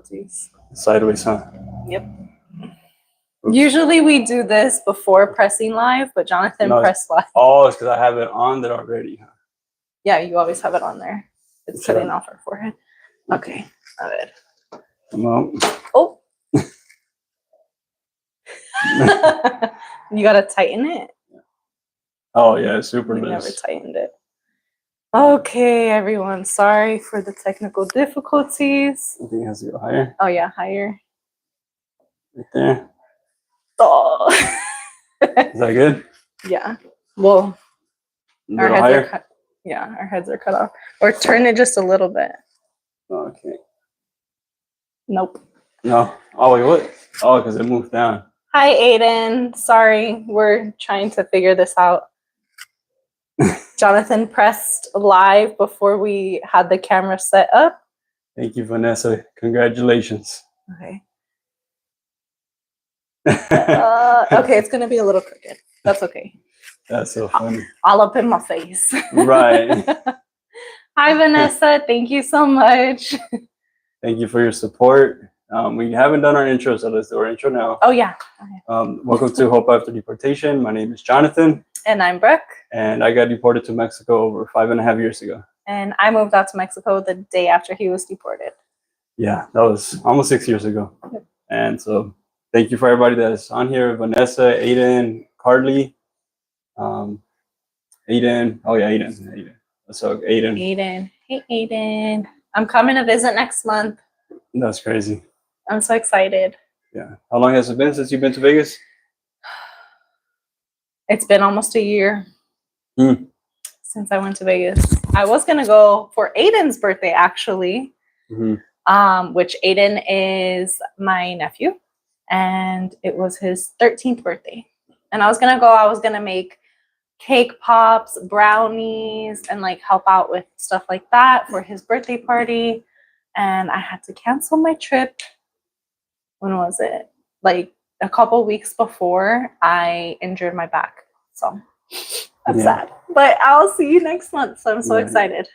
difficulties. Sideways, huh? Yep. Oops. Usually we do this before pressing live, but Jonathan pressed live. Oh, it's because I have it on there already, huh? Yeah, you always have it on there. It's Sure. cutting off our forehead. Okay. All right. Well. Oh. You gotta tighten it. Oh yeah, it's super We loose. never tightened it. Okay, everyone. Sorry for the technical difficulties. I think it has to go higher. Oh yeah, higher. Right there. Oh. Is that good? Yeah. Well, our heads higher? are cut. Yeah, our heads are cut off. Or turn it just a little bit. Okay. Nope. No. Oh wait, what? Oh, because it moved down. Hi, Aiden. Sorry, we're trying to figure this out. Jonathan pressed live before we had the camera set up. Thank you, Vanessa. Congratulations. Okay. Okay, it's gonna be a little crooked. That's okay. That's so funny. All up in my face. Right. Hi, Vanessa. Thank you so much. Thank you for your support. We haven't done our intro, so let's do our intro now. Oh, yeah. Welcome to Hope After Deportation. My name is Jonathan. And I'm Brooke. And I got deported to Mexico over 5.5 years ago. And I moved out to Mexico the day after he was deported. Yeah, that was almost 6 years ago. Yep. And so thank you for everybody that's on here. Vanessa, Aiden, Carly, Aiden. Oh, yeah, Aiden. So Aiden. Aiden. Hey, Aiden. I'm coming to visit next month. That's crazy. I'm so excited. Yeah. How long has it been since you've been to Vegas? It's been almost a year since I went to Vegas. I was going to go for Aiden's birthday, actually, which Aiden is my nephew, and it was his 13th birthday. And I was going to go. I was going to make cake pops, brownies, and like help out with stuff like that for his birthday party. And I had to cancel my trip. When was it? Like a couple weeks before I injured my back. So that's sad. But I'll see you next month. So I'm so excited.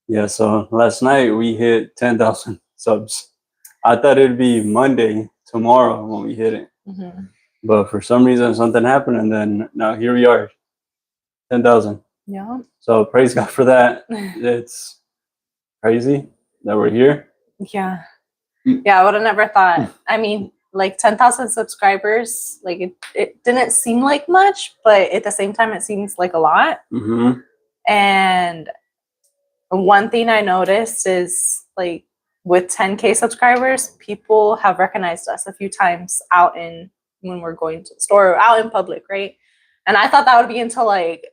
Yeah, so last night we hit 10,000 subs. I thought it'd be Monday, tomorrow, when we hit it. But for some reason, something happened. And then now here we are, 10,000. Yeah. So praise God for that. It's crazy that we're here. Yeah. Yeah, I would have never thought. I mean, like 10,000 subscribers, like it didn't seem like much, but at the same time, it seems like a lot. And one thing I noticed is like with 10K subscribers, people have recognized us a few times when we're going to the store or out in public, right? And I thought that would be until like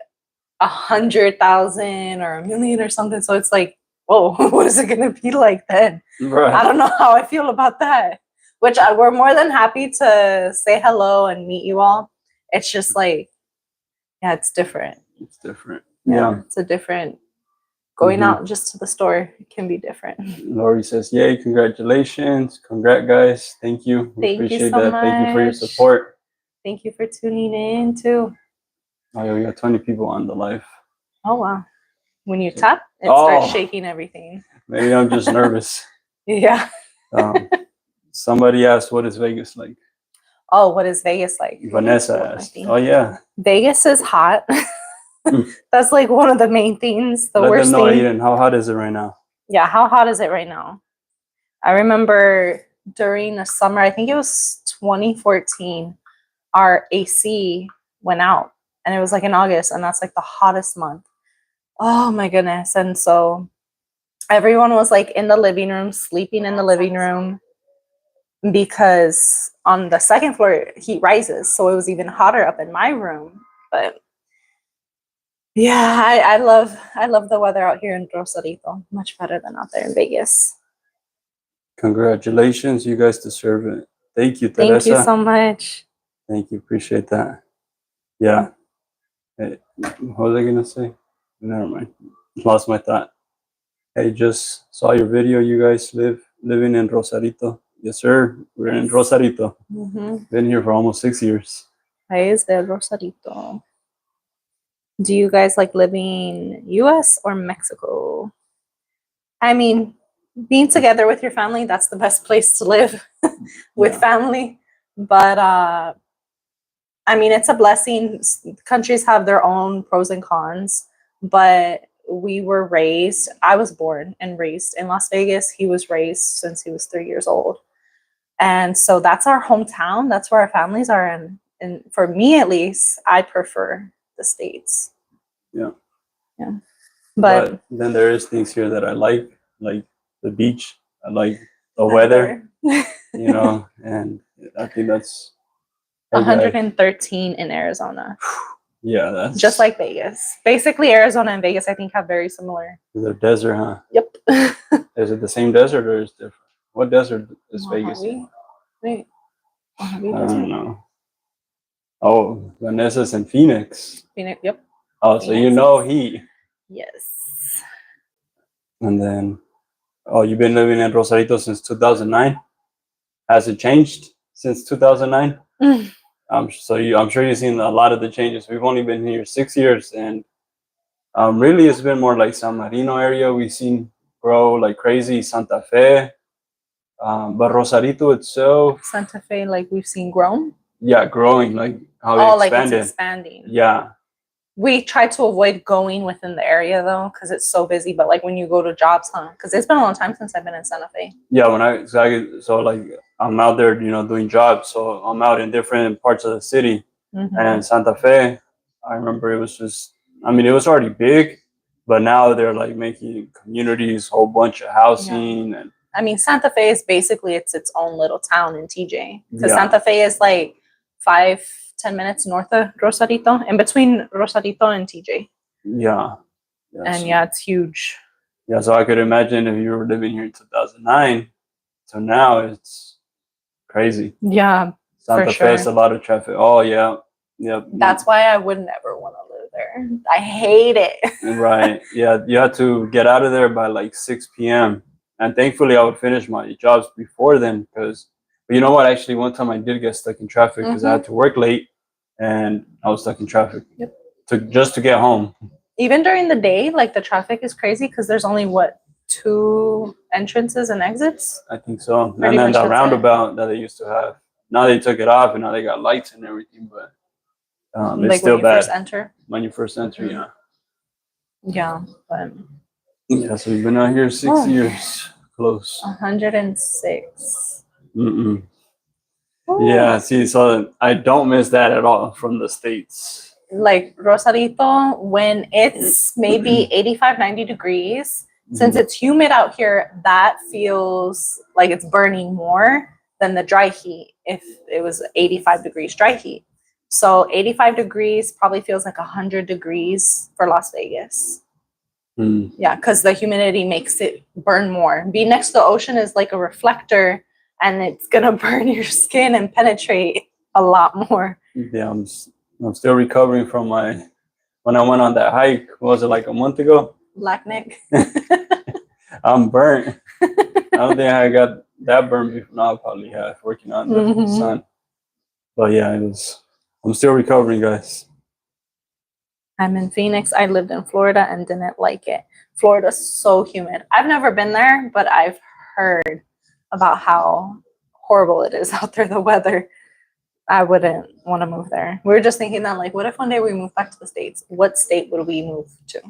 100,000 or 1 million or something. So it's like, whoa, what is it going to be like then? Right. I don't know how I feel about that. Which we're more than happy to say hello and meet you all. It's just like, yeah, it's different. It's different. Yeah. It's a different, going out just to the store can be different. Lori says, yay, congratulations. Congrats, guys. Thank you. We appreciate so that. much. Thank you for your support. Thank you for tuning in too. Oh, yeah, we got 20 people on the live. Oh, wow. When you tap, it starts shaking everything. Maybe I'm just nervous. Yeah. Somebody asked, what is Vegas like? Oh, what is Vegas like? Vanessa asked. Oh, yeah. Vegas is hot. That's like one of the main things. Let them know, Aiden, how hot is it right now? Yeah, how hot is it right now? I remember during the summer, I think it was 2014, our AC went out. And it was like in August, and that's like the hottest month. Oh my goodness. And so everyone was like in the living room, sleeping in the living room, because on the second floor heat rises, so it was even hotter up in my room. But yeah, I love the weather out here in Rosarito, much better than out there in Vegas. Congratulations, you guys deserve it. Thank you, Teresa. Thank you so much. Thank you, appreciate that. Yeah. Hey, what was I gonna say? Never mind, lost my thought. Hey, just saw your video. You guys living in Rosarito. Yes, sir. We're in Rosarito. Been here for almost 6 years. País de Rosarito. Do you guys like living U.S. or Mexico? I mean, being together with your family, that's the best place to live with family. But I mean, it's a blessing. Countries have their own pros and cons, but I was born and raised in Las Vegas. He was raised since he was 3 years old. And so that's our hometown. That's where our families are. And for me, at least, I prefer the States. Yeah. But then there is things here that I like the beach. I like the weather, and I think that's 113 in Arizona. Yeah, that's just like Vegas. Basically, Arizona and Vegas, I think, have very similar. The desert, huh? Yep. Is it the same desert or is it different? What desert is Vegas? Wait. I don't know. Oh, Vanessa's in Phoenix. Phoenix, yep. Oh, so you know Heat. Yes. And then, you've been living in Rosarito since 2009? Has it changed since 2009? I'm sure you've seen a lot of the changes. We've only been here 6 years, and really it's been more like San Marino area. We've seen grow like crazy. Santa Fe, but Rosarito itself. Santa Fe, like we've seen grown. Yeah, growing, like how it expanded. Like it's expanding. Yeah. We try to avoid going within the area though, because it's so busy. But like when you go to jobs, because it's been a long time since I've been in Santa Fe. Yeah, so like I'm out there, doing jobs. So I'm out in different parts of the city, and Santa Fe, I remember it was just, it was already big, but now they're like making communities, whole bunch of housing, and Santa Fe is basically it's its own little town in TJ, because Santa Fe is like 5-10 minutes north of Rosarito, in between Rosarito and TJ. Yeah. And it's huge. Yeah, so I could imagine if you were living here in 2009, so now it's crazy. Yeah, Santa Fe is a lot of traffic. Oh, yeah. Yep. That's why I would never want to live there. I hate it. Right. Yeah, you had to get out of there by like 6 p.m. And thankfully, I would finish my jobs before then. But you know what? Actually, one time I did get stuck in traffic because I had to work late, and I was stuck in traffic just to get home. Even during the day, like the traffic is crazy because there's only 2 entrances and exits. I think so. And then the roundabout that they used to have, now they took it off, and now they got lights and everything. But it's still bad when you first enter. Yeah. Yeah, but yeah. So we've been out here 6 years, close. 106. Yeah. See, so I don't miss that at all from the States. Like Rosarito, when it's maybe 85-90 degrees, since it's humid out here, that feels like it's burning more than the dry heat if it was 85 degrees dry heat. So 85 degrees probably feels like 100 degrees for Las Vegas. Yeah, because the humidity makes it burn more. Being next to the ocean is like a reflector, and it's gonna burn your skin and penetrate a lot more. Yeah, I'm still recovering from when I went on that hike. What was it, like a month ago? Black neck. I'm burnt. I don't think I got that burnt before. No, I probably have, working on the sun. But yeah, I'm still recovering, guys. I'm in Phoenix. I lived in Florida and didn't like it. Florida's so humid. I've never been there, but I've heard about how horrible it is out there, the weather. I wouldn't want to move there. We were just thinking that, like, what if one day we move back to the States? What state would we move to?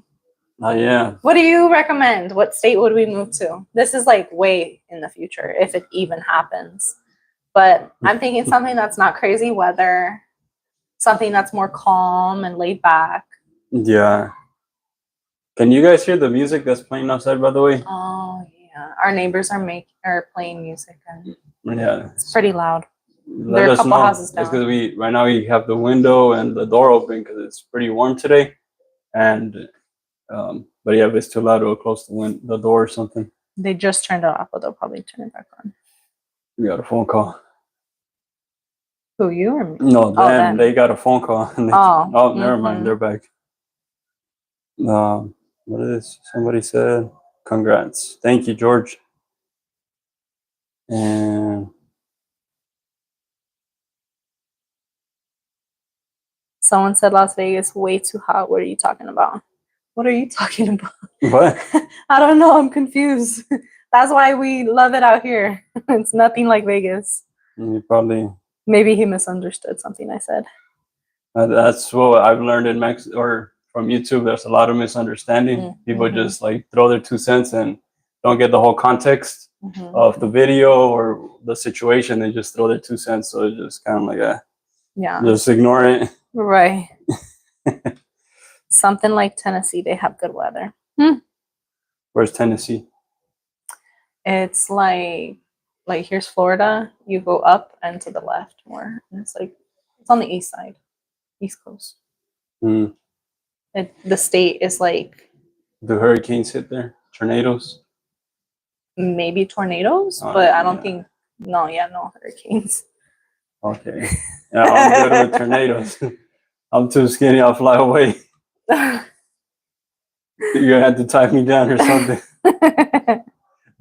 Yeah. What do you recommend? What state would we move to? This is like way in the future, if it even happens. But I'm thinking something that's not crazy weather, something that's more calm and laid back. Yeah. Can you guys hear the music that's playing outside, by the way? Oh, yeah. Our neighbors are playing music, and yeah, it's pretty loud. There are a couple houses down. It's because right now we have the window and the door open because it's pretty warm today. And but yeah, if it's too loud, it'll close the door or something. They just turned it off, but they'll probably turn it back on. We got a phone call. Who, you or me? No, them. They got a phone call. And never mind. They're back. What is somebody said? Congrats. Thank you, George. And someone said Las Vegas way too hot. What are you talking about? What are you talking about? What? I don't know. I'm confused. That's why we love it out here. It's nothing like Vegas. You probably. Maybe he misunderstood something I said. That's what I've learned in Mexico or from YouTube. There's a lot of misunderstanding. People just like throw their 2 cents and don't get the whole context of the video or the situation. They just throw their 2 cents. So it's just kind of like just ignore it. Right. Something like Tennessee, they have good weather. Where's Tennessee? It's like here's Florida. You go up and to the left more. And it's on the east side, East Coast. The state is like. Do hurricanes hit there? Tornadoes? Maybe tornadoes, but I don't think. No hurricanes. Okay. Yeah, I'm good with tornadoes. I'm too skinny. I'll fly away. You're gonna have to tie me down or something.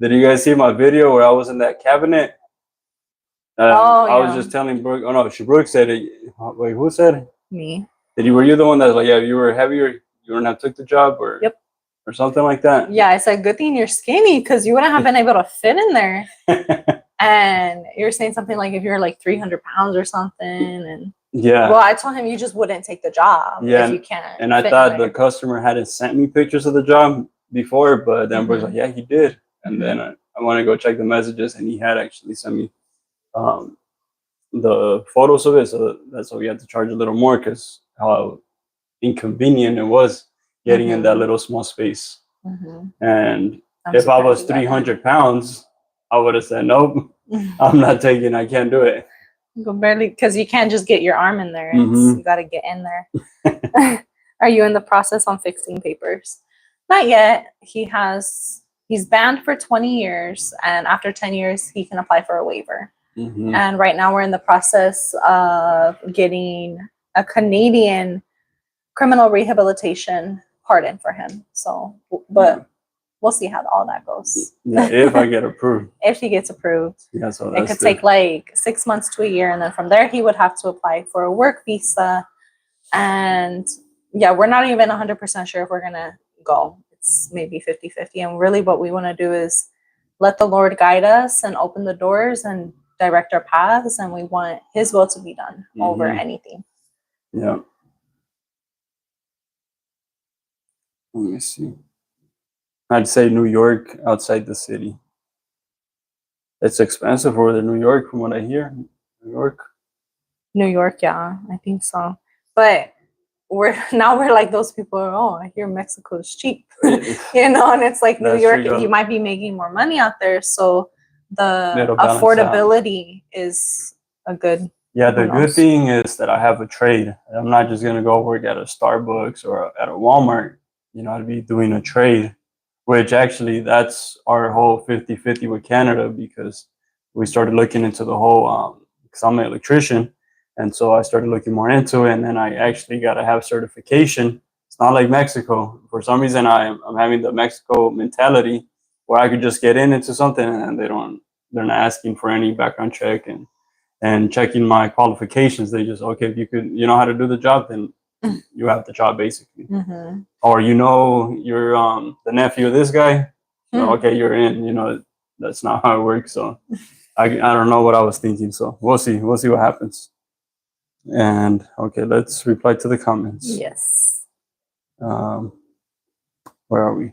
Did you guys see my video where I was in that cabinet? I was just telling Brooke. Oh no, Brooke said it. Wait, who said it? Me. Were you the one that's like, yeah, you were heavier, you wouldn't have took the job, or yep, or something like that? Yeah, I said, good thing you're skinny because you wouldn't have been able to fit in there. And you're saying something like if you're like 300 pounds or something, and well, I told him you just wouldn't take the job if you can't. And I thought the customer hadn't sent me pictures of the job before, but then Brooke's like, yeah, he did. And then I want to go check the messages, and he had actually sent me the photos of it. So that's why we had to charge a little more because how inconvenient it was getting in that little small space. And if I was 300 pounds, I would have said, nope, I'm not taking, I can't do it. Go barely, because you can't just get your arm in there. You got to get in there. Are you in the process on fixing papers? Not yet. He's banned for 20 years, and after 10 years, he can apply for a waiver. And right now we're in the process of getting a Canadian criminal rehabilitation pardon for him. So, but we'll see how all that goes. Yeah, if I get approved. If he gets approved. Yeah, so it could take like 6 months to a year, and then from there he would have to apply for a work visa. And yeah, we're not even 100% sure if we're gonna go. It's maybe 50-50. And really what we want to do is let the Lord guide us and open the doors and direct our paths, and we want his will to be done over anything. Yeah. Let me see. I'd say New York outside the city. It's expensive over there, New York, from what I hear. New York, yeah, I think so. But we're like those people. Oh, I hear Mexico is cheap, and it's like New York. You might be making more money out there, so the affordability is a good. Yeah, the good thing is that I have a trade. I'm not just gonna go work at a Starbucks or at a Walmart. I'd be doing a trade, which actually that's our whole 50-50 with Canada, because we started looking into the whole. Because I'm an electrician. And so I started looking more into it, and then I actually got to have certification. It's not like Mexico. For some reason, I'm having the Mexico mentality where I could just get into something, and they're not asking for any background check and checking my qualifications. They just, okay, if you know how to do the job, then you have the job basically. Or you're the nephew of this guy, so, okay, you're in. That's not how it works. So I don't know what I was thinking. So we'll see what happens. And okay, let's reply to the comments. Yes. Where are we?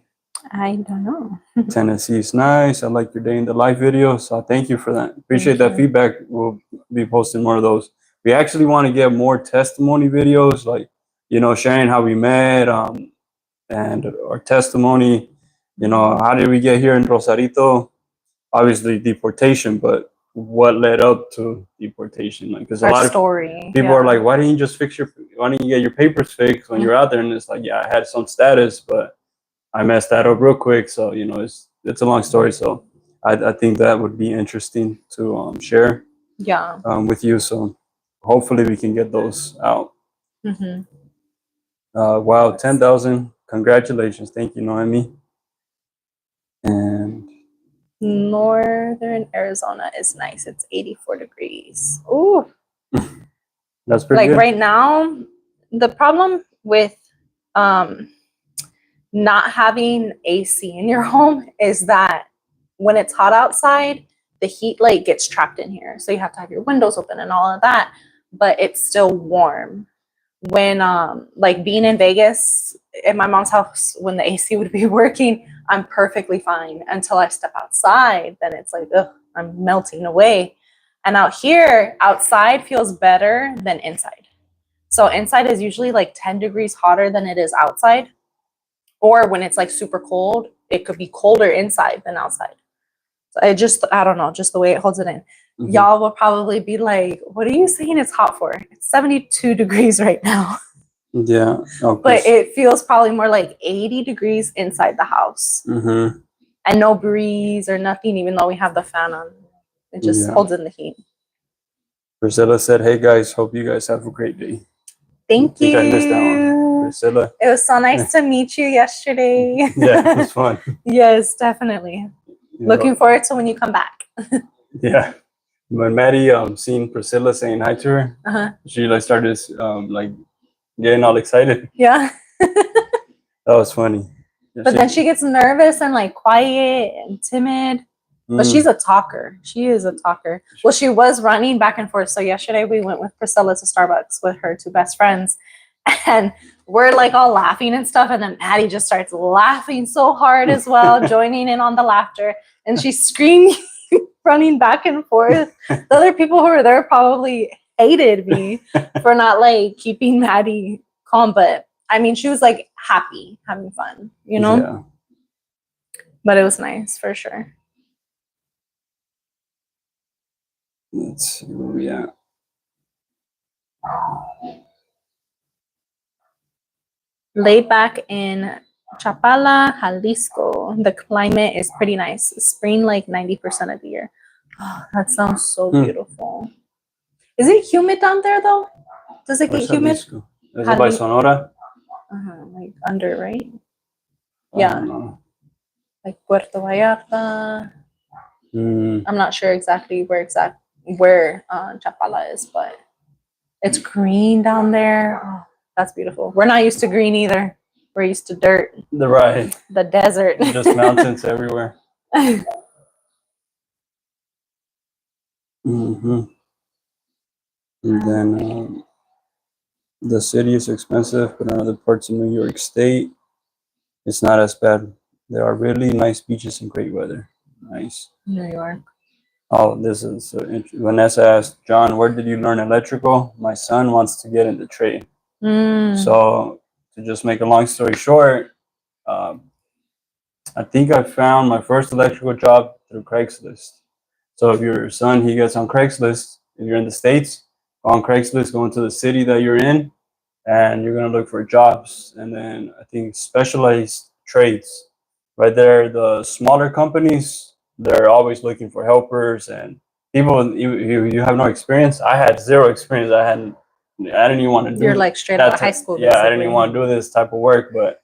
I don't know. Tennessee is nice. I like your day in the life video. So thank you for that. Appreciate that feedback. We'll be posting more of those. We actually want to get more testimony videos, like, sharing how we met, and our testimony. How did we get here in Rosarito? Obviously deportation, but what led up to deportation? Because a lot of people are like, why didn't you get your papers fixed when you're out there? And it's like, yeah, I had some status, but I messed that up real quick. So it's a long story. So I think that would be interesting to share with you. So hopefully we can get those out. Wow, 10,000. Congratulations. Thank you, Noemi. And Northern Arizona is nice. It's 84 degrees. Ooh. That's pretty good. Right now, the problem with not having AC in your home is that when it's hot outside, the heat like gets trapped in here. So you have to have your windows open and all of that, but it's still warm. When like being in Vegas at my mom's house, when the AC would be working, I'm perfectly fine until I step outside. Then it's like, ugh, I'm melting away. And out here, outside feels better than inside. So inside is usually like 10 degrees hotter than it is outside. Or when it's like super cold, it could be colder inside than outside. So I don't know, just the way it holds it in. Mm-hmm. Y'all will probably be like, what are you saying it's hot for? It's 72 degrees right now. Yeah. But it feels probably more like 80 degrees inside the house. Mm-hmm. And no breeze or nothing, even though we have the fan on. It just holds in the heat. Priscilla said, hey guys, hope you guys have a great day. Thank you. I missed that one. Priscilla. It was so nice to meet you yesterday. Yeah, it was fun. Yes, definitely. Looking forward to when you come back. Yeah. When Maddie seen Priscilla saying hi to her, she like started like getting all excited. Yeah. That was funny. Yeah, but then she gets nervous and like quiet and timid. But she's a talker. She is a talker. Well, she was running back and forth. So yesterday we went with Priscilla to Starbucks with her two best friends. And we're like all laughing and stuff. And then Maddie just starts laughing so hard as well, joining in on the laughter. And she's screaming, running back and forth. The other people who were there probably hated me for not like keeping Maddie calm. But I mean, she was like happy, having fun, you know? Yeah. But it was nice for sure. Let's see where we at. Laid back in Chapala, Jalisco. The climate is pretty nice. Spring like 90% of the year. Oh, that sounds so beautiful. Is it humid down there though? Does it get humid? Is it by Sonora? Like under, right? Yeah. Like Puerto Vallarta. I'm not sure exactly where Chapala is, but it's green down there. Oh, that's beautiful. We're not used to green either. We're used to dirt. The desert. Just mountains everywhere. Mm-hmm. And then the city is expensive, but in other parts of New York State, it's not as bad. There are really nice beaches and great weather. Nice. New York. Oh, this is so interesting. Vanessa asked, John, where did you learn electrical? My son wants to get into trade. So to just make a long story short, I think I found my first electrical job through Craigslist. So if your son, he gets on Craigslist, if you're in the States, go on Craigslist, go into the city that you're in, and you're going to look for jobs. And then I think specialized trades. Right there, the smaller companies, they're always looking for helpers and people. You have no experience. I had zero experience. I didn't even want to do. You're like straight out of high school. Yeah, basically. I didn't even want to do this type of work, but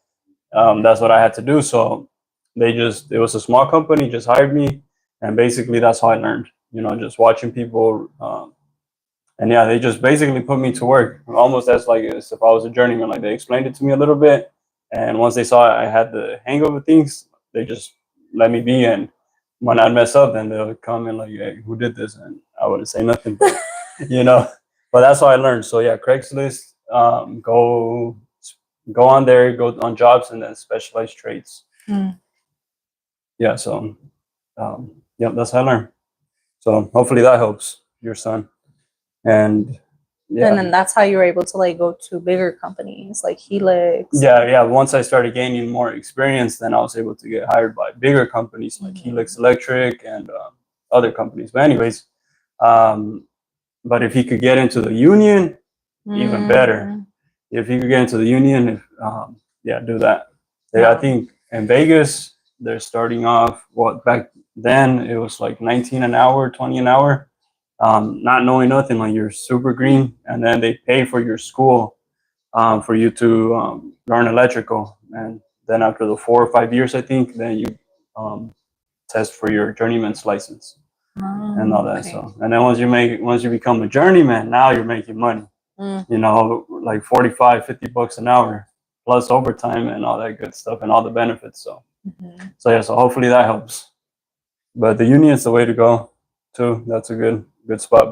that's what I had to do. So it was a small company, just hired me, and basically that's how I learned. You know, just watching people, and yeah, they just basically put me to work, almost as like as if I was a journeyman. Like they explained it to me a little bit, and once they saw I had the hang of things, they just let me be. And when I'd mess up, then they'll come and like, hey, who did this? And I wouldn't say nothing, but, you know. But that's how I learned. So yeah, Craigslist, go on there, go on jobs, and then specialized trades. Yeah, so yeah, that's how I learned. So hopefully that helps your son. And yeah. And then that's how you were able to like go to bigger companies like Helix. Yeah. Once I started gaining more experience, then I was able to get hired by bigger companies like Helix Electric and other companies. But anyways, but if he could get into the union, even better. If he could get into the union, do that. I think in Vegas, they're starting off, back then it was like 19 an hour, 20 an hour. Not knowing nothing, like you're super green, and then they pay for your school for you to learn electrical, and then after the 4 or 5 years, I think, then you test for your journeyman's license and all that. Okay. So, and then once you become a journeyman, now you're making money. You know, like $45-$50 an hour plus overtime and all that good stuff and all the benefits. So, so hopefully that helps. But the Union's the way to go too. That's a good spot.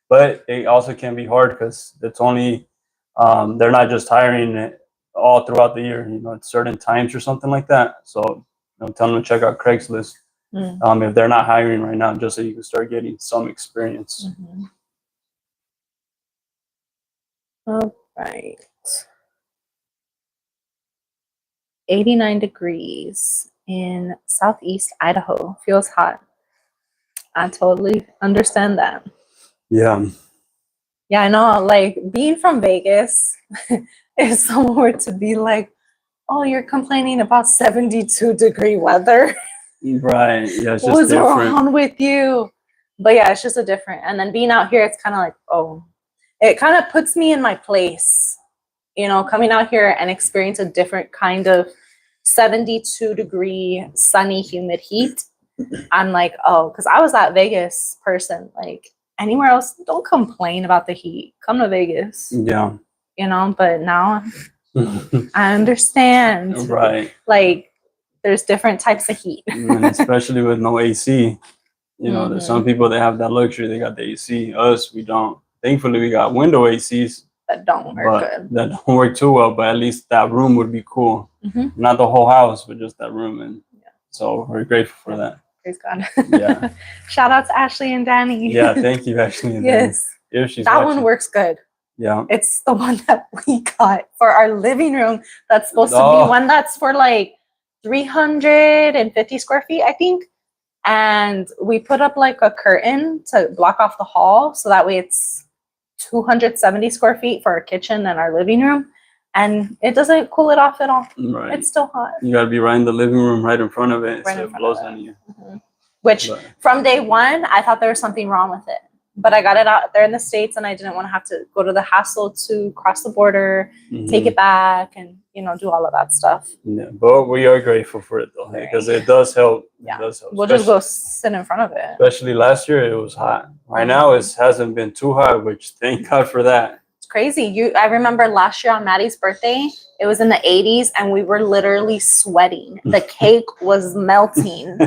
But it also can be hard because it's only they're not just hiring it all throughout the year. You know, at certain times or something like that. So tell them to check out Craigslist if they're not hiring right now, just so you can start getting some experience. All right. 89 degrees in southeast Idaho. Feels hot. I totally understand that. Yeah. Yeah, I know. Like, being from Vegas, if someone were to be like, oh, you're complaining about 72-degree weather. Right. Yeah, it's just What's different. wrong with you? But yeah, it's just a different. And then being out here, it's kind of like, oh, it kind of puts me in my place. You know, coming out here and experience a different kind of 72-degree sunny, humid heat. I'm like, oh, because I was that Vegas person. Like, anywhere else, don't complain about the heat. Come to Vegas. Yeah. You know, but now I understand. Right. Like, there's different types of heat. And especially with no AC. You know, there's some people that have that luxury. They got the AC. Us, we don't. Thankfully, we got window ACs. That don't work good. That don't work too well, but at least that room would be cool. Not the whole house, but just that room. And so we're grateful for that. Praise God. Yeah. Shout out to Ashley and Danny. Yeah, thank you, Ashley and yes. Danny. If she's that watching. one works good. Yeah. It's the one that we got for our living room. That's supposed to be one that's for like 350 square feet, I think. And we put up like a curtain to block off the hall. So that way it's 270 square feet for our kitchen and our living room. And it doesn't cool it off at all. Right. It's still hot. You got to be right in the living room, right in front of it. Right so in it front blows of it. on you. Which from day one, I thought there was something wrong with it. But I got it out there in the States and I didn't want to have to go to the hassle to cross the border, take it back, and, you know, do all of that stuff. Yeah, but we are grateful for it, though, because it does help. Yeah. It does help. We'll just go sit in front of it. Especially last year, it was hot. Right now, it hasn't been too hot, which thank God for that. It's crazy. I remember last year on Maddie's birthday, it was in the 80s and we were literally sweating. The cake was melting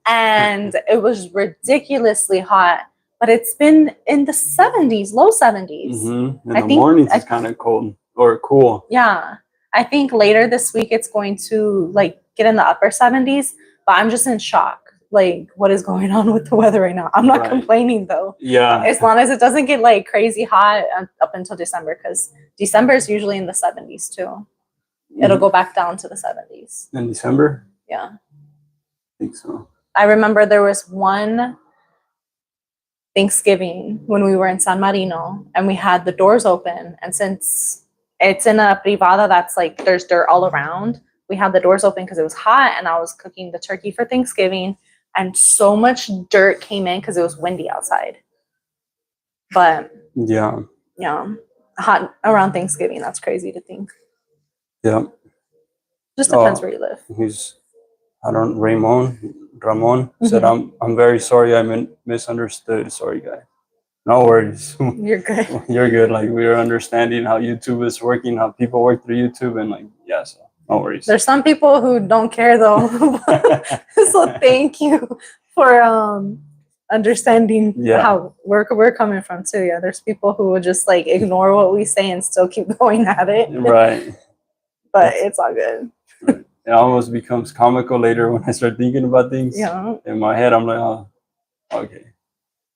and it was ridiculously hot. But it's been in the 70s, low 70s. In the mornings, it's kind of cold or cool. Yeah. I think later this week, it's going to like get in the upper 70s. But I'm just in shock. Like, what is going on with the weather right now? I'm not complaining, though. Yeah. As long as it doesn't get like crazy hot up until December. Because December is usually in the 70s, too. It'll go back down to the 70s. In December? Yeah. I think so. I remember there was one Thanksgiving when we were in San Marino and we had the doors open, and since it's in a privada that's like there's dirt all around, we had the doors open because it was hot and I was cooking the turkey for Thanksgiving and so much dirt came in because it was windy outside. But yeah, hot around Thanksgiving, that's crazy to think. Yeah, just depends where you live. Ramon said, I'm very sorry I misunderstood. Sorry, guy. No worries. You're good. You're good. Like, we are understanding how YouTube is working, how people work through YouTube, and like, yeah, so no worries. There's some people who don't care though. So thank you for understanding how we're coming from too. Yeah, there's people who will just like ignore what we say and still keep going at it. Right. But it's all good. Right. It almost becomes comical later when I start thinking about things. Yeah. In my head, I'm like, oh, okay.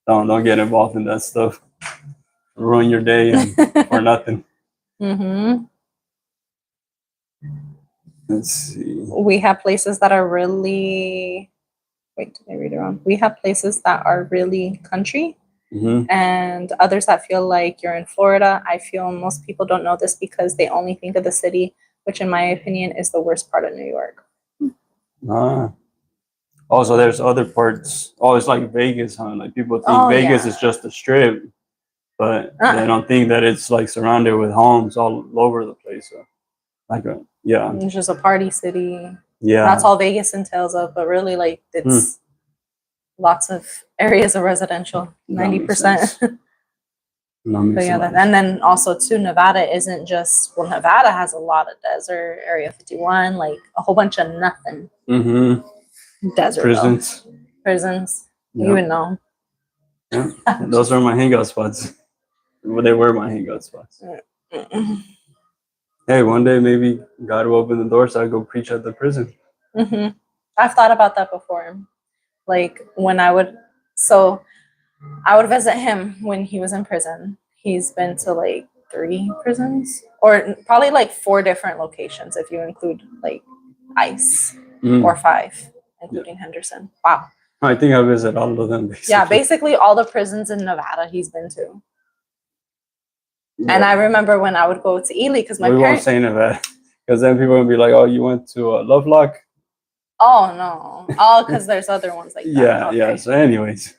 Don't get involved in that stuff. Ruin your day for nothing. Let's see. We have places that are really... Wait, did I read it wrong? We have places that are really country. And others that feel like you're in Florida. I feel most people don't know this because they only think of the city, which in my opinion is the worst part of New York. Also, there's other parts. Oh, it's like Vegas, huh? Like, people think Vegas is just a strip, but they don't think that it's like surrounded with homes all over the place. So, like, it's just a party city. Yeah, that's all Vegas entails of. But really, like, it's lots of areas of residential, 90%. But yeah, and then also too, Nevada isn't just, well, Nevada has a lot of desert, Area 51, like a whole bunch of nothing. Desert. Prisons. prisons. Yeah. You would know. Yeah. Those are my hangout spots. Well, they were my hangout spots. Hey, one day maybe God will open the door so I go preach at the prison. I've thought about that before. Like when I would visit him when he was in prison. He's been to like 3 prisons, or probably like 4 different locations if you include like ICE, or 5, including Henderson. Wow. I think I visit all of them. Basically. Yeah, basically all the prisons in Nevada he's been to. Yeah. And I remember when I would go to Ely because we won't say Nevada because then people will be like, "Oh, you went to Lovelock." Oh no! Oh, because there's other ones like that. Yeah, okay. Yeah. So, anyways,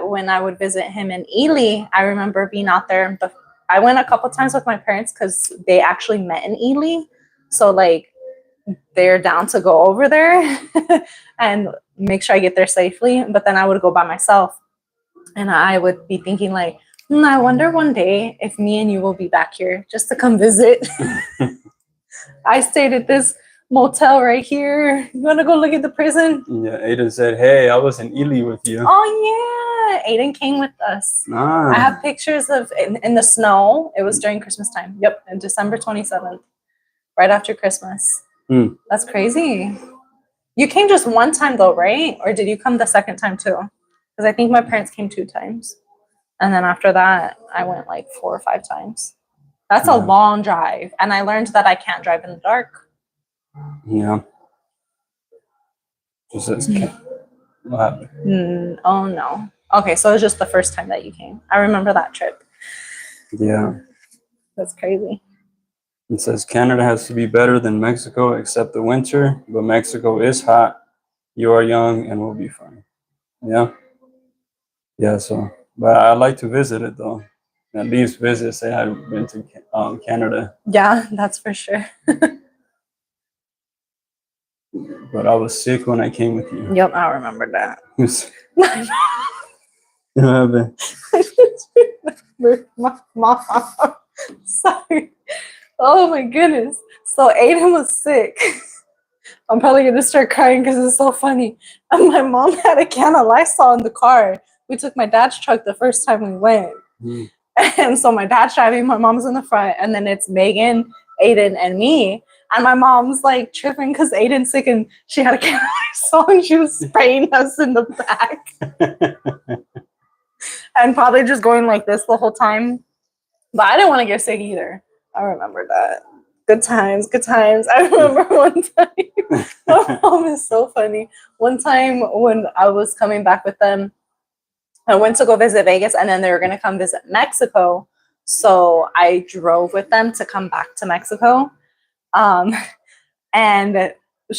when I would visit him in Ely, I remember being out there. I went a couple times with my parents because they actually met in Ely, so like they're down to go over there and make sure I get there safely. But then I would go by myself, and I would be thinking like, I wonder one day if me and you will be back here just to come visit. I stayed at this motel right here. You want to go look at the prison? Yeah, Aiden said, "Hey, I was in Ely with you." Oh yeah, Aiden came with us. I have pictures of in the snow. It was during Christmas time. Yep, on December 27th, right after Christmas. That's crazy. You came just one time though, right? Or did you come the second time too? Because I think my parents came 2 times. And then after that, I went like 4 or 5 times. That's a long drive. And I learned that I can't drive in the dark. Yeah. What happened? Oh, no. Okay, so it was just the first time that you came. I remember that trip. Yeah. That's crazy. It says Canada has to be better than Mexico except the winter, but Mexico is hot. You are young and we'll be fine. Yeah. Yeah, so... But I like to visit it though. At least visit, say I've been to Canada. Yeah, that's for sure. But I was sick when I came with you. Yep, I remember that. You know what happened? I just remember my mom. Sorry. Oh my goodness. So Aiden was sick. I'm probably going to start crying because it's so funny. And my mom had a can of Lysol in the car. We took my dad's truck the first time we went. And so my dad's driving, my mom's in the front, and then it's Megan, Aiden, and me. And my mom's like tripping because Aiden's sick and she had a can of Lysol and she was spraying us in the back. And probably just going like this the whole time. But I didn't want to get sick either. I remember that. Good times, good times. I remember one time. My mom is so funny. One time when I was coming back with them, I went to go visit Vegas and then they were going to come visit Mexico. So I drove with them to come back to Mexico. And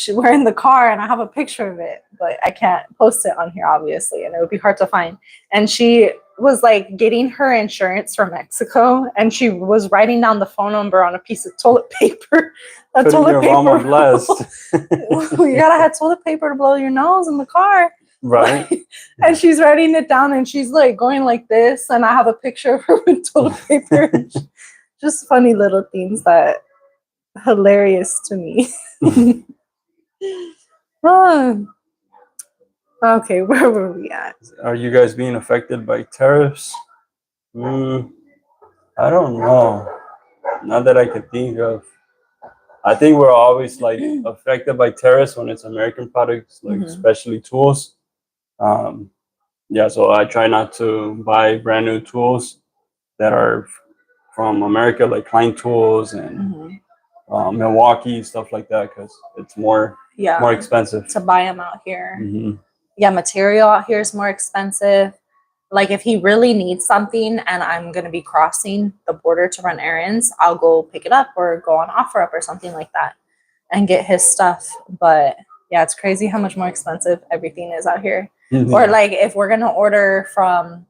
we're in the car and I have a picture of it, but I can't post it on here, obviously. And it would be hard to find. And she was like getting her insurance from Mexico and she was writing down the phone number on a piece of toilet paper. Toilet paper. You gotta have toilet paper to blow your nose in the car. Right. And she's writing it down and she's like going like this and I have a picture of her with toilet paper. Just funny little things that hilarious to me. Okay, where were we at? Are you guys being affected by tariffs? I don't know. Not that I could think of. I think we're always like affected by tariffs when it's American products, like especially tools. Yeah, so I try not to buy brand new tools that are from America, like Klein Tools and Milwaukee, stuff like that, because it's more expensive to buy them out here. Yeah, material out here is more expensive. Like if he really needs something and I'm going to be crossing the border to run errands, I'll go pick it up or go on OfferUp or something like that and get his stuff. But yeah, it's crazy how much more expensive everything is out here. Or like if we're going to order from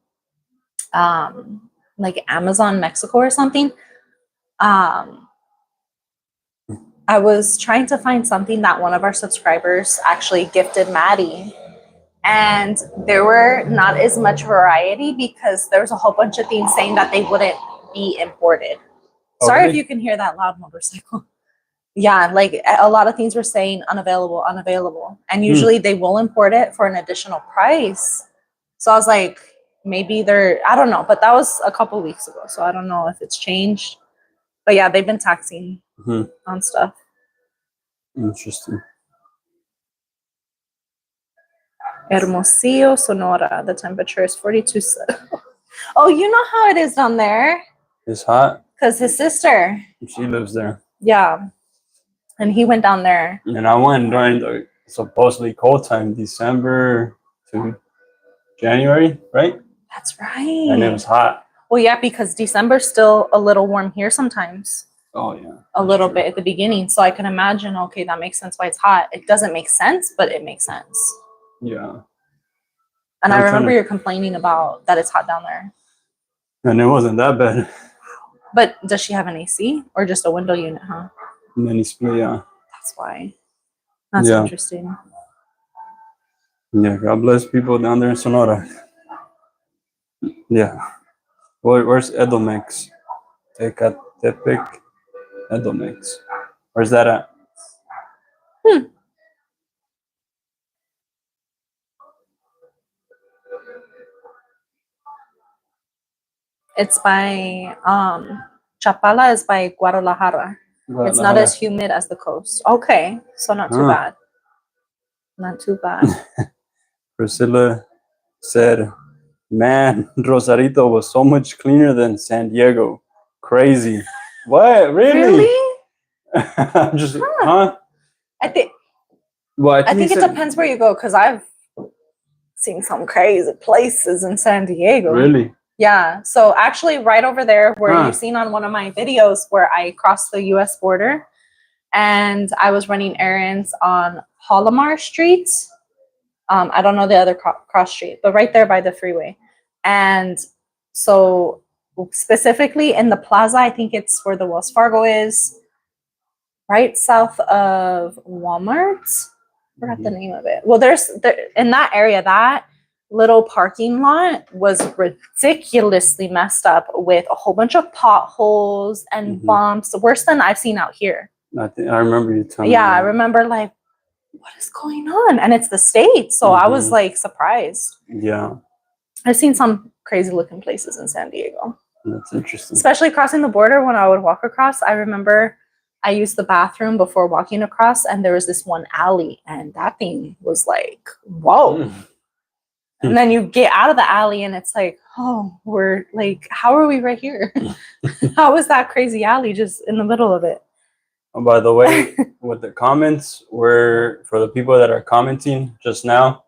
like Amazon Mexico or something, I was trying to find something that one of our subscribers actually gifted Maddie. And there were not as much variety because there was a whole bunch of things saying that they wouldn't be imported. Sorry if you can hear that loud motorcycle. Yeah, like a lot of things were saying unavailable, unavailable. And usually they will import it for an additional price. So I was like, maybe I don't know, but that was a couple weeks ago. So I don't know if it's changed. But yeah, they've been taxing on stuff. Interesting. Hermosillo, Sonora. The temperature is 42. Oh, you know how it is down there? It's hot. Because his sister. She lives there. Yeah. And he went down there. And I went during the supposedly cold time, December to January, right? That's right. And it was hot. Well, yeah, because December's still a little warm here sometimes. Oh, yeah. A little bit at the beginning. So I can imagine, okay, that makes sense why it's hot. It doesn't make sense, but it makes sense. Yeah. And I remember you're complaining about that it's hot down there. And it wasn't that bad. But does she have an AC or just a window unit, huh? Mini split, yeah. That's why. That's interesting. Yeah, God bless people down there in Sonora. Yeah. Where's Edomex? Tecatepec, Edomex. Where's that at? It's by Chapala is by Guadalajara. It's not as humid as the coast. Okay, so not too bad. Not too bad. Priscilla said, man, Rosarito was so much cleaner than San Diego. Crazy. What? Really? I'm just, huh? I think it depends where you go, because I've seen some crazy places in San Diego. Really? Yeah. So actually right over there where you've seen on one of my videos where I crossed the US border and I was running errands on Palomar Street. I don't know the other cross street, but right there by the freeway. And so specifically in the plaza, I think it's where the Wells Fargo is, right south of Walmart. I forgot the name of it. Well, there's in that area, that little parking lot was ridiculously messed up with a whole bunch of potholes and bumps, worse than I've seen out here. I remember you telling me. Yeah, I remember like, what is going on? And it's the States, so I was like surprised. Yeah. I've seen some crazy looking places in San Diego. That's interesting. Especially crossing the border when I would walk across. I remember I used the bathroom before walking across and there was this one alley and that thing was like, whoa. And then you get out of the alley and it's like, oh, we're like, how are we right here? How is that crazy alley just in the middle of it? Oh, by the way, with the comments, for the people that are commenting just now,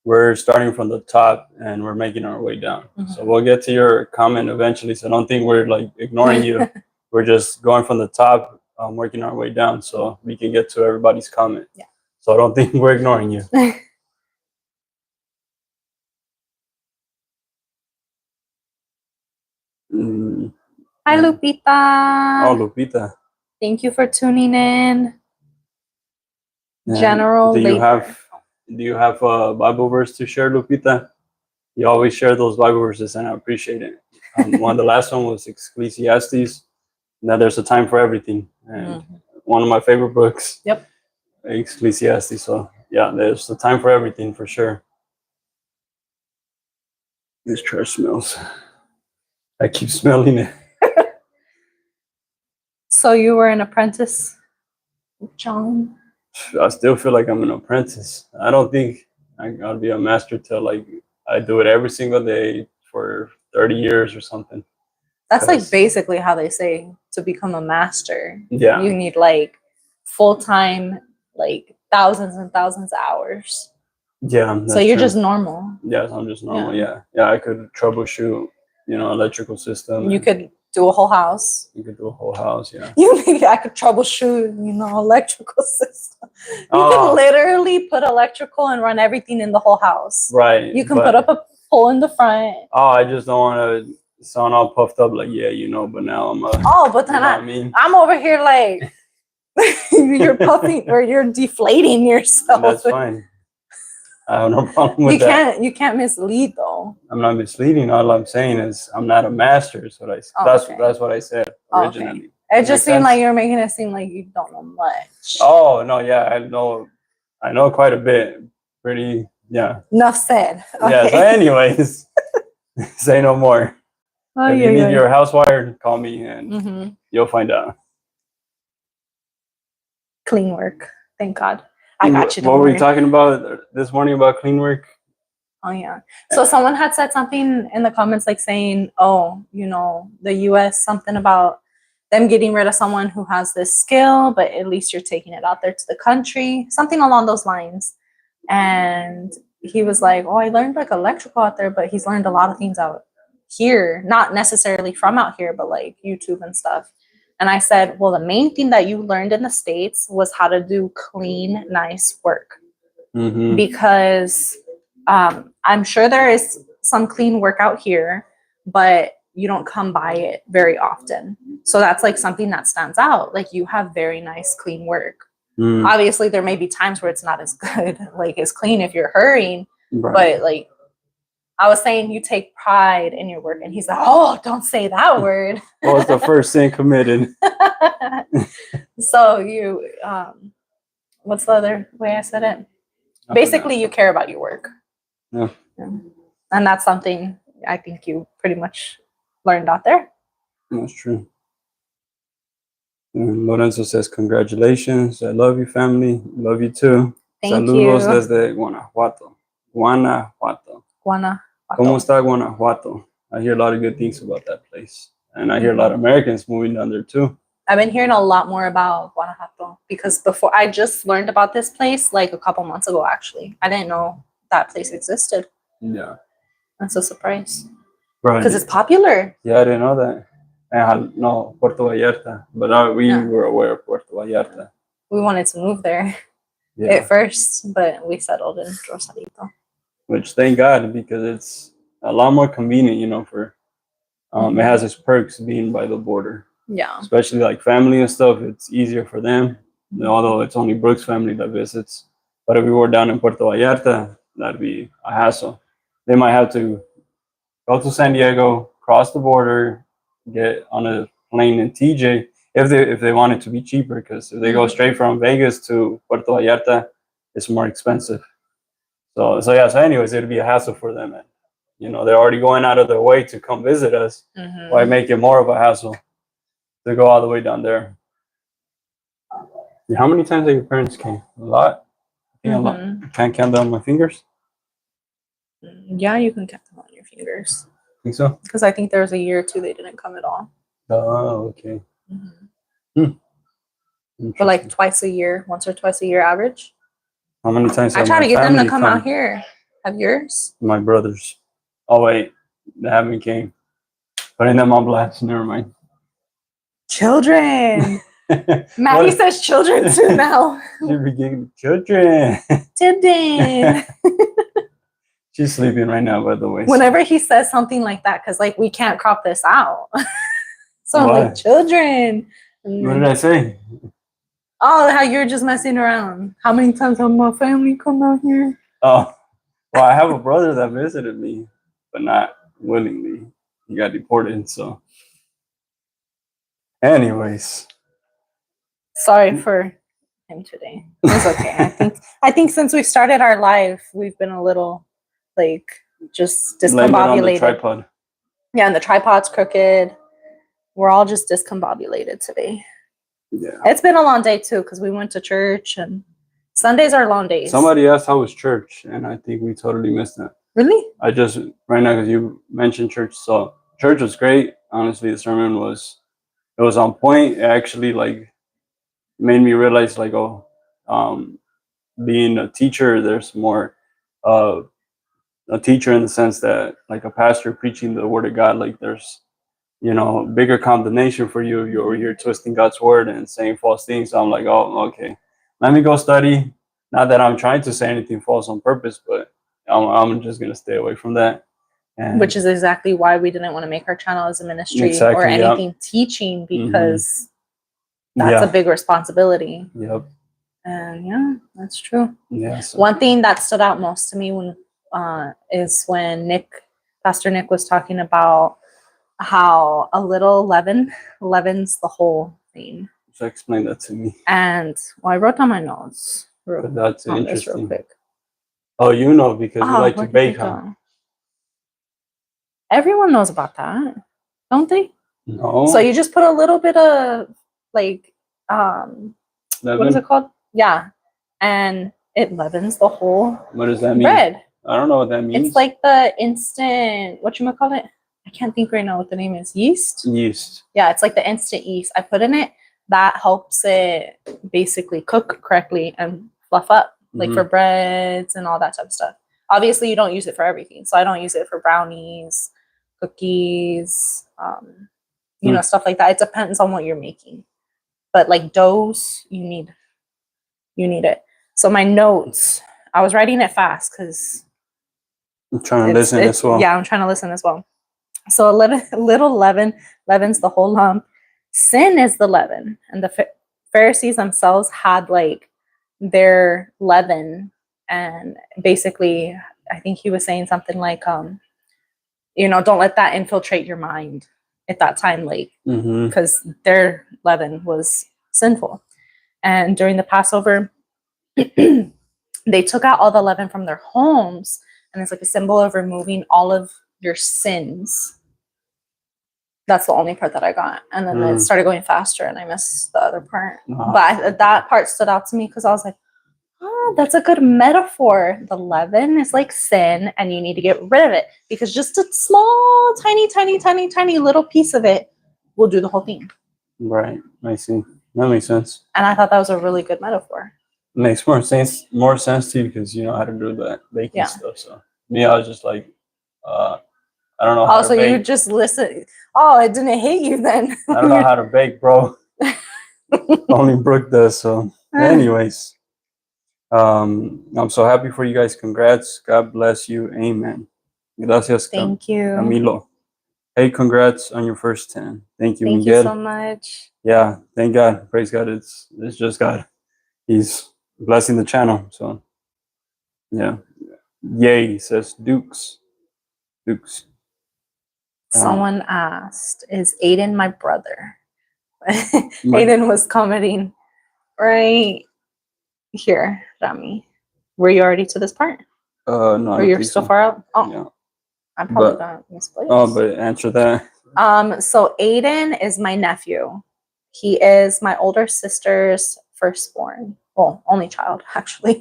we're starting from the top and we're making our way down. So we'll get to your comment eventually. So I don't think we're like ignoring you. We're just going from the top, working our way down so we can get to everybody's comment. Yeah. So I don't think we're ignoring you. Hi, Lupita. Oh, Lupita. Thank you for tuning in. And General do you have a Bible verse to share, Lupita? You always share those Bible verses and I appreciate it. One of the last one was Ecclesiastes. Now there's a time for everything. And one of my favorite books. Yep. Ecclesiastes. So yeah, there's a time for everything for sure. This trash smells. I keep smelling it. So you were an apprentice, John? I still feel like I'm an apprentice. I don't think I gotta be a master till like I do it every single day for 30 years or something. That's like basically how they say to become a master. Yeah. You need like full-time, like thousands and thousands of hours. Yeah. So you're just normal. Yes, I'm just normal. Yeah. I could troubleshoot, electrical system. You could do a whole house. You could do a whole house, yeah. I could troubleshoot, electrical system. You could literally put electrical and run everything in the whole house. Right. You can put up a pole in the front. Oh, I just don't want to sound all puffed up like, but now I'm but then I'm over here like you're puffing or you're deflating yourself. That's fine. I have no problem with that. You can't mislead though. I'm not misleading. All I'm saying is I'm not a master. That's what I said originally. It just seemed like you were making it seem like you don't know much. Oh no, yeah, I know quite a bit. Pretty, yeah. Enough said. Okay. Yeah. So, anyways, say no more. Oh, if you need your house wired, call me and you'll find out. Clean work. Thank God. I got you. What were we talking about this morning about clean work? Oh, yeah. So someone had said something in the comments like saying, oh, you know, the US, something about them getting rid of someone who has this skill, but at least you're taking it out there to the country. Something along those lines. And he was like, oh, I learned like electrical out there, but he's learned a lot of things out here, not necessarily from out here, but like YouTube and stuff. And I said, well, the main thing that you learned in the States was how to do clean, nice work. Because I'm sure there is some clean work out here, but you don't come by it very often. So that's like something that stands out. Like you have very nice, clean work. Obviously, there may be times where it's not as good, like as clean if you're hurrying. Right. But like I was saying, you take pride in your work. And he's like, oh, don't say that word. What was the first sin committed? So you, what's the other way I said it? Basically, you care about your work. Yeah. And that's something I think you pretty much learned out there. That's true. And Lorenzo says, congratulations. I love you, family. Love you too. Thank Saludos you. desde Guanajuato. Guanajuato. ¿Cómo está Guanajuato? I hear a lot of good things about that place. And I hear a lot of Americans moving down there too. I've been hearing a lot more about Guanajuato because before I just learned about this place like a couple months ago, actually. I didn't know that place existed. Yeah. That's a surprise. Right. Because it's popular. Yeah, I didn't know that. No, Puerto Vallarta. But we were aware of Puerto Vallarta. We wanted to move there at first, but we settled in Rosarito. Which, thank God, because it's a lot more convenient, you know, for it has its perks being by the border. Yeah. Especially like family and stuff, it's easier for them. Although it's only Brooke's family that visits. But if we were down in Puerto Vallarta, that'd be a hassle. They might have to go to San Diego, cross the border, get on a plane in TJ if they want it to be cheaper, because if they go straight from Vegas to Puerto Vallarta, it's more expensive. So anyways, it'd be a hassle for them. And, you know, they're already going out of their way to come visit us. Why make it more of a hassle to go all the way down there? How many times have your parents came? A lot. A lot. I can't count them on my fingers. Yeah, you can count them on your fingers. Think so? Because I think there was a year or two they didn't come at all. Oh, okay. But like twice a year, once or twice a year average. How many times? I try to get them to come out here. Have yours? My brothers. Oh wait, they haven't came. Putting them on blast. Never mind. Children. Maddie says children too now. Children. Children. She's sleeping right now, by the way. Whenever he says something like that, because like we can't crop this out. So I'm like, children. What did I say? Oh, how you're just messing around. How many times have my family come out here? Oh, well, I have a brother that visited me, but not willingly. He got deported, so. Anyways. Sorry for him today. It's okay. I think since we started our life, we've been a little like just discombobulated. On the tripod. Yeah, and the tripod's crooked. We're all just discombobulated today. Yeah. It's been a long day too, because we went to church and Sundays are long days. Somebody asked how was church, and I think we totally missed that. Really? I just right now, because you mentioned church, so church was great. Honestly, the sermon was on point. It actually like made me realize like, being a teacher, there's more a teacher in the sense that like a pastor preaching the word of God, like there's, you know, bigger condemnation for you. You're twisting God's word and saying false things. So I'm like, oh, okay, let me go study. Not that I'm trying to say anything false on purpose, but I'm just going to stay away from that. And which is exactly why we didn't want to make our channel as a ministry or anything teaching, because that's a big responsibility. Yep. And yeah, that's true. Yeah. So. One thing that stood out most to me is when Pastor Nick was talking about how a little leaven leavens the whole thing. So explain that to me. And well, I wrote down my notes. But that's interesting. Real quick. Oh, you know, because you like to bake, huh? Everyone knows about that, don't they? No. So you just put a little bit of like what is it called? Yeah. And it leavens the whole what does that mean? Bread. I don't know what that means. It's like the instant whatchamacallit? I can't think right now what the name is. Yeast? Yeast. Yeah, it's like the instant yeast I put in it. That helps it basically cook correctly and fluff up, like for breads and all that type of stuff. Obviously, you don't use it for everything. So I don't use it for brownies, cookies, you know, stuff like that. It depends on what you're making. But like doughs, you need it. So my notes, I was writing it fast because I'm trying to listen as well. Yeah, I'm trying to listen as well. So a little leaven leavens the whole lump. Sin is the leaven, and the Pharisees themselves had like their leaven, and basically, I think he was saying something like, you know, don't let that infiltrate your mind at that time, like because their leaven was sinful. And during the Passover, they took out all the leaven from their homes, and it's like a symbol of removing all of your sins. That's the only part that I got. And then it started going faster and I missed the other part. But that part stood out to me because I was like, oh, that's a good metaphor. The leaven is like sin and you need to get rid of it because just a small, tiny little piece of it will do the whole thing. Right. I see. That makes sense. And I thought that was a really good metaphor. It makes more sense to you because you know how to do that baking stuff. So me, I was just like, I don't know how to bake. You just listen. Oh, it didn't hit you then. I don't know how to bake, bro. Only Brooke does. So anyways, I'm so happy for you guys. Congrats. God bless you. Amen. Gracias. Thank you. Camilo. Hey, congrats on your first 10. Thank you, Miguel. Thank you so much. Yeah, thank God. Praise God. It's just God. He's blessing the channel. So yeah. Yay, says Dukes. Someone asked, is Aiden my brother? Aiden was commenting right here, Rami. Were you already to this part? No. Or you're still far out? Oh, yeah. I probably got misplaced. Oh, but answer that. So Aiden is my nephew. He is my older sister's firstborn. Well, only child, actually.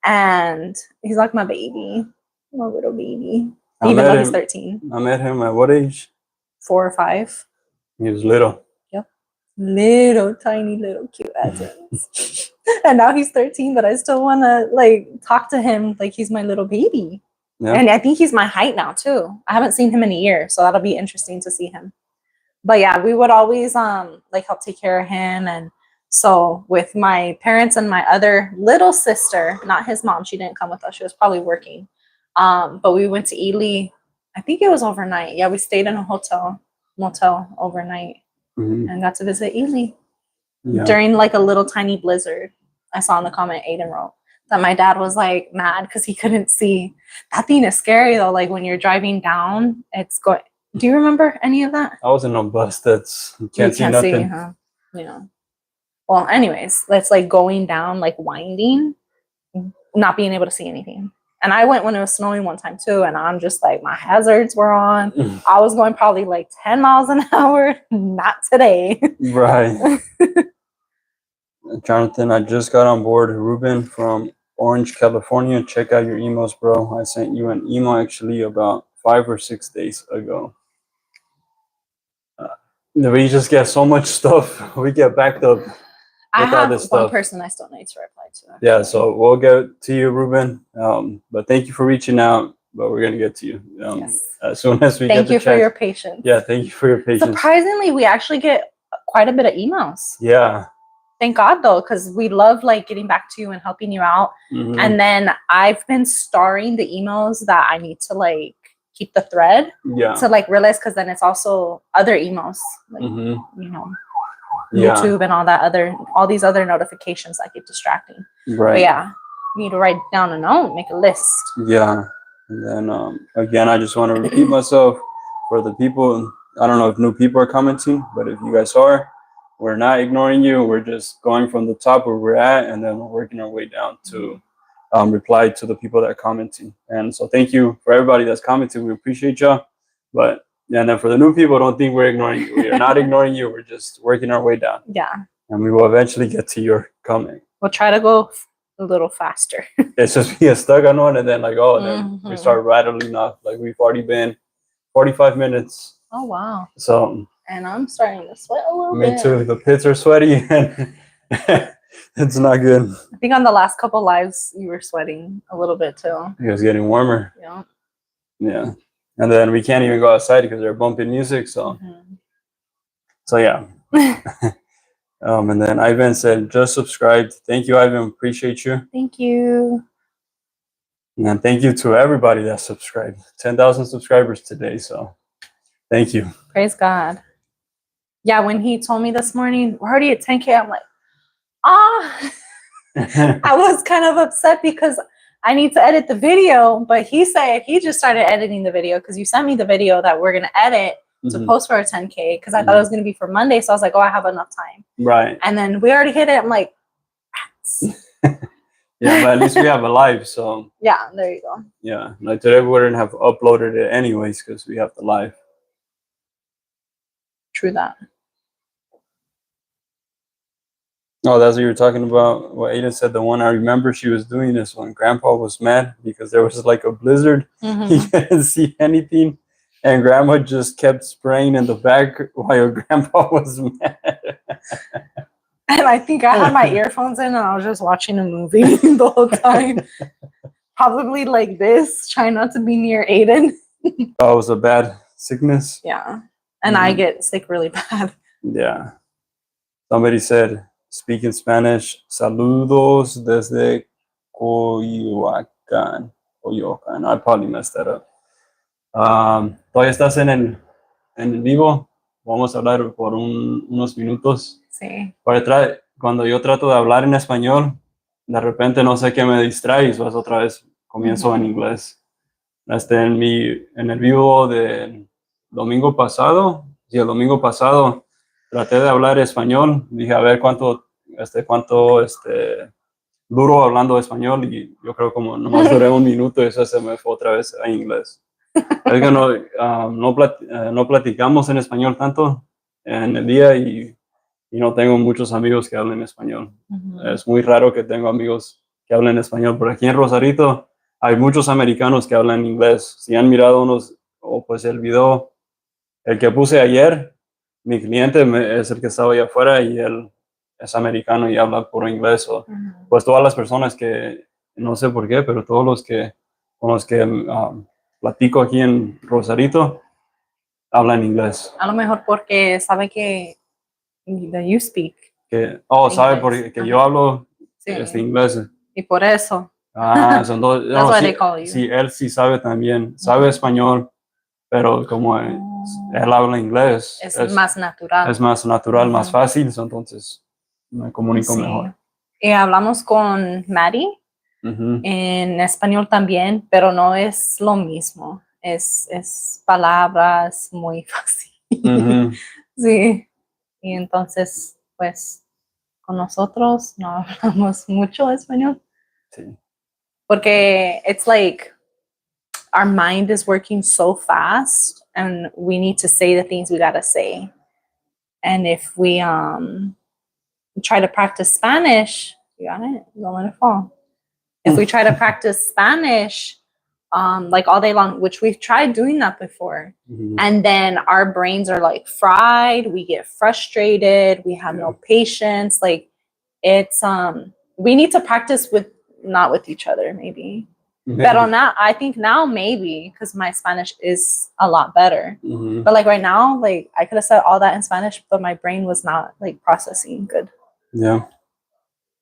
And he's like my baby. My little baby. Even though he's 13. I met him at what age? 4 or 5. He was little. Yep. Little, tiny, little cute as And now he's 13, but I still want to like talk to him like he's my little baby. Yeah. And I think he's my height now too. I haven't seen him in a year, so that'll be interesting to see him. But yeah, we would always like help take care of him. And so with my parents and my other little sister, not his mom, she didn't come with us. She was probably working. But we went to Ely. I think it was overnight. Yeah, we stayed in a motel overnight and got to visit Ely during like a little tiny blizzard. I saw in the comment Aiden wrote that my dad was like mad because he couldn't see. That thing is scary though. Like when you're driving down, it's going. Do you remember any of that? I was in a bus that's you can't see nothing. Huh? Yeah. Well, anyways, that's like going down, like winding, not being able to see anything. And I went when it was snowing one time too, and I'm just like, my hazards were on. I was going probably like 10 miles an hour. Not today. Right. Jonathan, I just got on board. Reuben from Orange, California. Check out your emails, bro. I sent you an email actually about 5 or 6 days ago. We just get so much stuff. We get backed up. I have one person I still need to reply to. Yeah, so we'll get to you, Reuben. But thank you for reaching out. But we're gonna get to you yes. As soon as we get the Thank you for your patience. Yeah, thank you for your patience. Surprisingly, we actually get quite a bit of emails. Yeah. Thank God though, because we love like getting back to you and helping you out. And then I've been starring the emails that I need to like keep the thread. Yeah. To like realize, because then it's also other emails, like you know, YouTube and all these other notifications that get distracting. Right. But yeah, you need to write down a note, make a list. Yeah. And then again, I just want to repeat myself for the people I don't know if new people are commenting, but if you guys are, we're not ignoring you. We're just going from the top where we're at, and then we're working our way down to reply to the people that are commenting. And so thank you for everybody that's commenting. We appreciate y'all. But and then for the new people, don't think we're ignoring you. We are not ignoring you. We're just working our way down. Yeah. And we will eventually get to your comment. We'll try to go a little faster. It's just we get stuck on one, and then then we start rattling off. Like we've already been 45 minutes. Oh wow. So and I'm starting to sweat a little bit. Me too. The pits are sweaty and it's not good. I think on the last couple lives you were sweating a little bit too. It was getting warmer. Yeah. Yeah. And then we can't even go outside because they're bumping music. So so yeah. And then Ivan said, just subscribed. Thank you, Ivan. Appreciate you. Thank you. And thank you to everybody that subscribed. 10,000 subscribers today. So thank you. Praise God. Yeah, when he told me this morning, we're already at 10K, I'm like, I was kind of upset because I need to edit the video. But he said he just started editing the video because you sent me the video that we're going to edit to post for our 10K because I thought it was going to be for Monday. So I was like, oh, I have enough time. Right. And then we already hit it. I'm like, yeah, but at least we have a live. So yeah, there you go. Yeah, like today we wouldn't have uploaded it anyways because we have the live. True that. Oh, that's what you were talking about. What Aiden said, the one I remember she was doing this when Grandpa was mad because there was like a blizzard. He couldn't see anything. And Grandma just kept spraying in the back while Grandpa was mad. And I think I had my earphones in and I was just watching a movie the whole time. Probably like this, trying not to be near Aiden. Oh, it was a bad sickness? Yeah. And I get sick really bad. Yeah. Somebody said, speak in Spanish, saludos desde Coyoacán. I probably messed that up. Todavía estás en el vivo. Vamos a hablar por unos minutos. Sí. Cuando yo trato de hablar en español, de repente no sé qué me distrae y pues otra vez comienzo en inglés. En el vivo del domingo pasado, y el domingo pasado traté de hablar español. Dije a ver cuánto duro hablando español y yo creo como nomás duré un minuto y eso se me fue otra vez a inglés. Es que no platicamos en español tanto en el día y no tengo muchos amigos que hablen español. Es muy raro que tengo amigos que hablen español, pero aquí en Rosarito hay muchos americanos que hablan inglés. Si han mirado pues el video, el que puse ayer, mi cliente es el que estaba allá afuera y él es americano y habla puro inglés. Pues todas las personas que, no sé por qué, pero todos con los que platico aquí en Rosarito hablan inglés. A lo mejor porque sabe que you speak. Sabe porque yo hablo inglés. Y por eso. That's why they call you. Sí, él sí sabe también. Sabe español, pero como él habla inglés. Es más natural. Es más natural, más fácil, entonces me comunico mejor. Y hablamos con Maddie en español también, pero no es lo mismo. Es palabras muy fácil. Sí. Y entonces, pues, con nosotros no hablamos mucho español. Sí. Porque it's like our mind is working so fast and we need to say the things we gotta say. And if we try to practice Spanish, you got it? Don't let it fall. If we try to practice Spanish like all day long, which we've tried doing that before, and then our brains are like fried, we get frustrated, we have no patience. Like it's we need to practice not with each other, maybe. But I think now maybe because my Spanish is a lot better. But like right now, like I could have said all that in Spanish, but my brain was not like processing good. Yeah.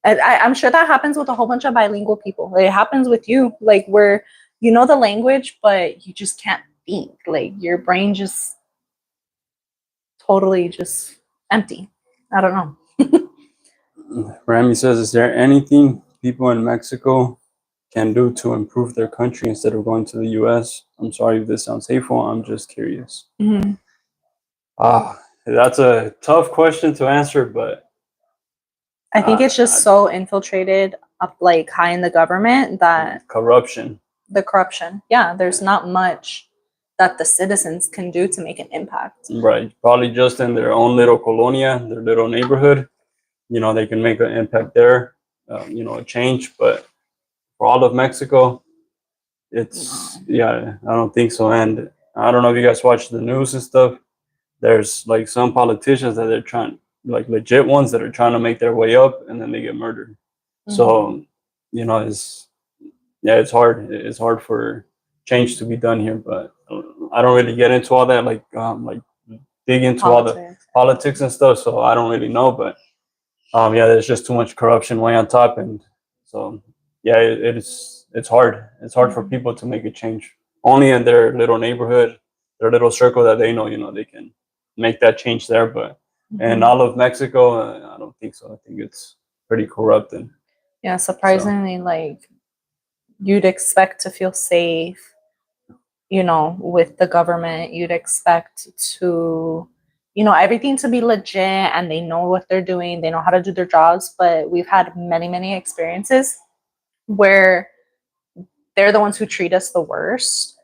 And I'm sure that happens with a whole bunch of bilingual people. Like, it happens with you, like where you know the language, but you just can't think. Like your brain just totally just empty. I don't know. Rami says, is there anything people in Mexico can do to improve their country instead of going to the U.S.? I'm sorry if this sounds hateful. I'm just curious. That's a tough question to answer, but I think it's just so infiltrated up like high in the government that corruption. The corruption. Yeah, there's not much that the citizens can do to make an impact. Right. Probably just in their own little colonia, their little neighborhood. You know, they can make an impact there, you know, a change. But for all of Mexico, it's, yeah, I don't think so. And I don't know if you guys watch the news and stuff. There's like some politicians that they're trying, like legit ones that are trying to make their way up and then they get murdered. So, you know, it's hard. It's hard for change to be done here, but I don't really get into all that, like dig into all the politics and stuff. So I don't really know, but yeah, there's just too much corruption way on top, and so yeah, it's hard. It's hard for people to make a change. Only in their little neighborhood, their little circle that they know, you know, they can make that change there. But in all of Mexico, I don't think so. I think it's pretty corrupt. And yeah, surprisingly, like you'd expect to feel safe, you know, with the government. You'd expect to, you know, everything to be legit and they know what they're doing. They know how to do their jobs. But we've had many, many experiences where they're the ones who treat us the worst.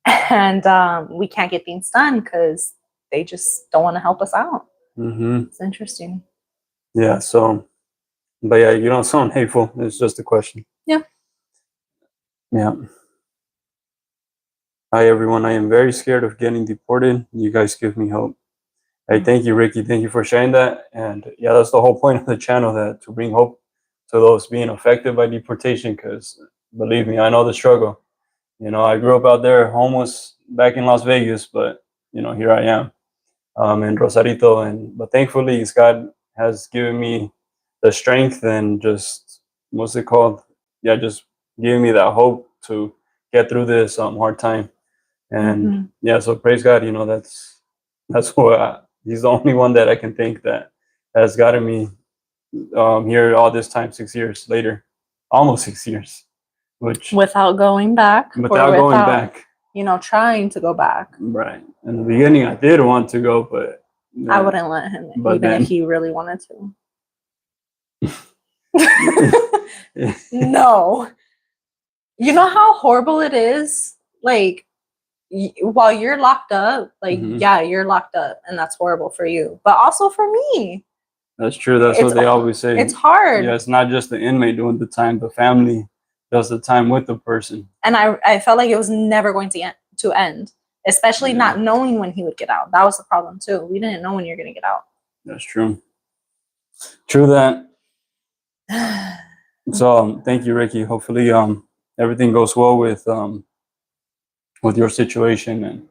And we can't get things done because they just don't want to help us out. It's interesting. Yeah. So, but yeah, you don't sound hateful. It's just a question. Yeah. Yeah. Hi, everyone. I am very scared of getting deported. You guys give me hope. Hey, thank you, Ricky. Thank you for sharing that. And yeah, that's the whole point of the channel, that to bring hope to those being affected by deportation. Because believe me, I know the struggle. You know, I grew up out there, homeless, back in Las Vegas, but you know, here I am, in Rosarito. But thankfully, God has given me the strength and just, what's it called? Yeah, just giving me that hope to get through this hard time. And yeah, so praise God. You know, that's what he's the only one that I can think that has gotten me here all this time, 6 years later, almost 6 years, which without going back, you know, trying to go back. Right. In the beginning, I did want to go, but I wouldn't let him, even if he really wanted to. No. You know how horrible it is? Like, while you're locked up, like, yeah, you're locked up, and that's horrible for you, but also for me. That's true. That's what they always say. It's hard. Yeah, it's not just the inmate doing the time, the family does the time with the person. And I felt like it was never going to end, especially not knowing when he would get out. That was the problem too. We didn't know when you're going to get out. That's true. True that. So thank you, Ricky. Hopefully everything goes well with your situation,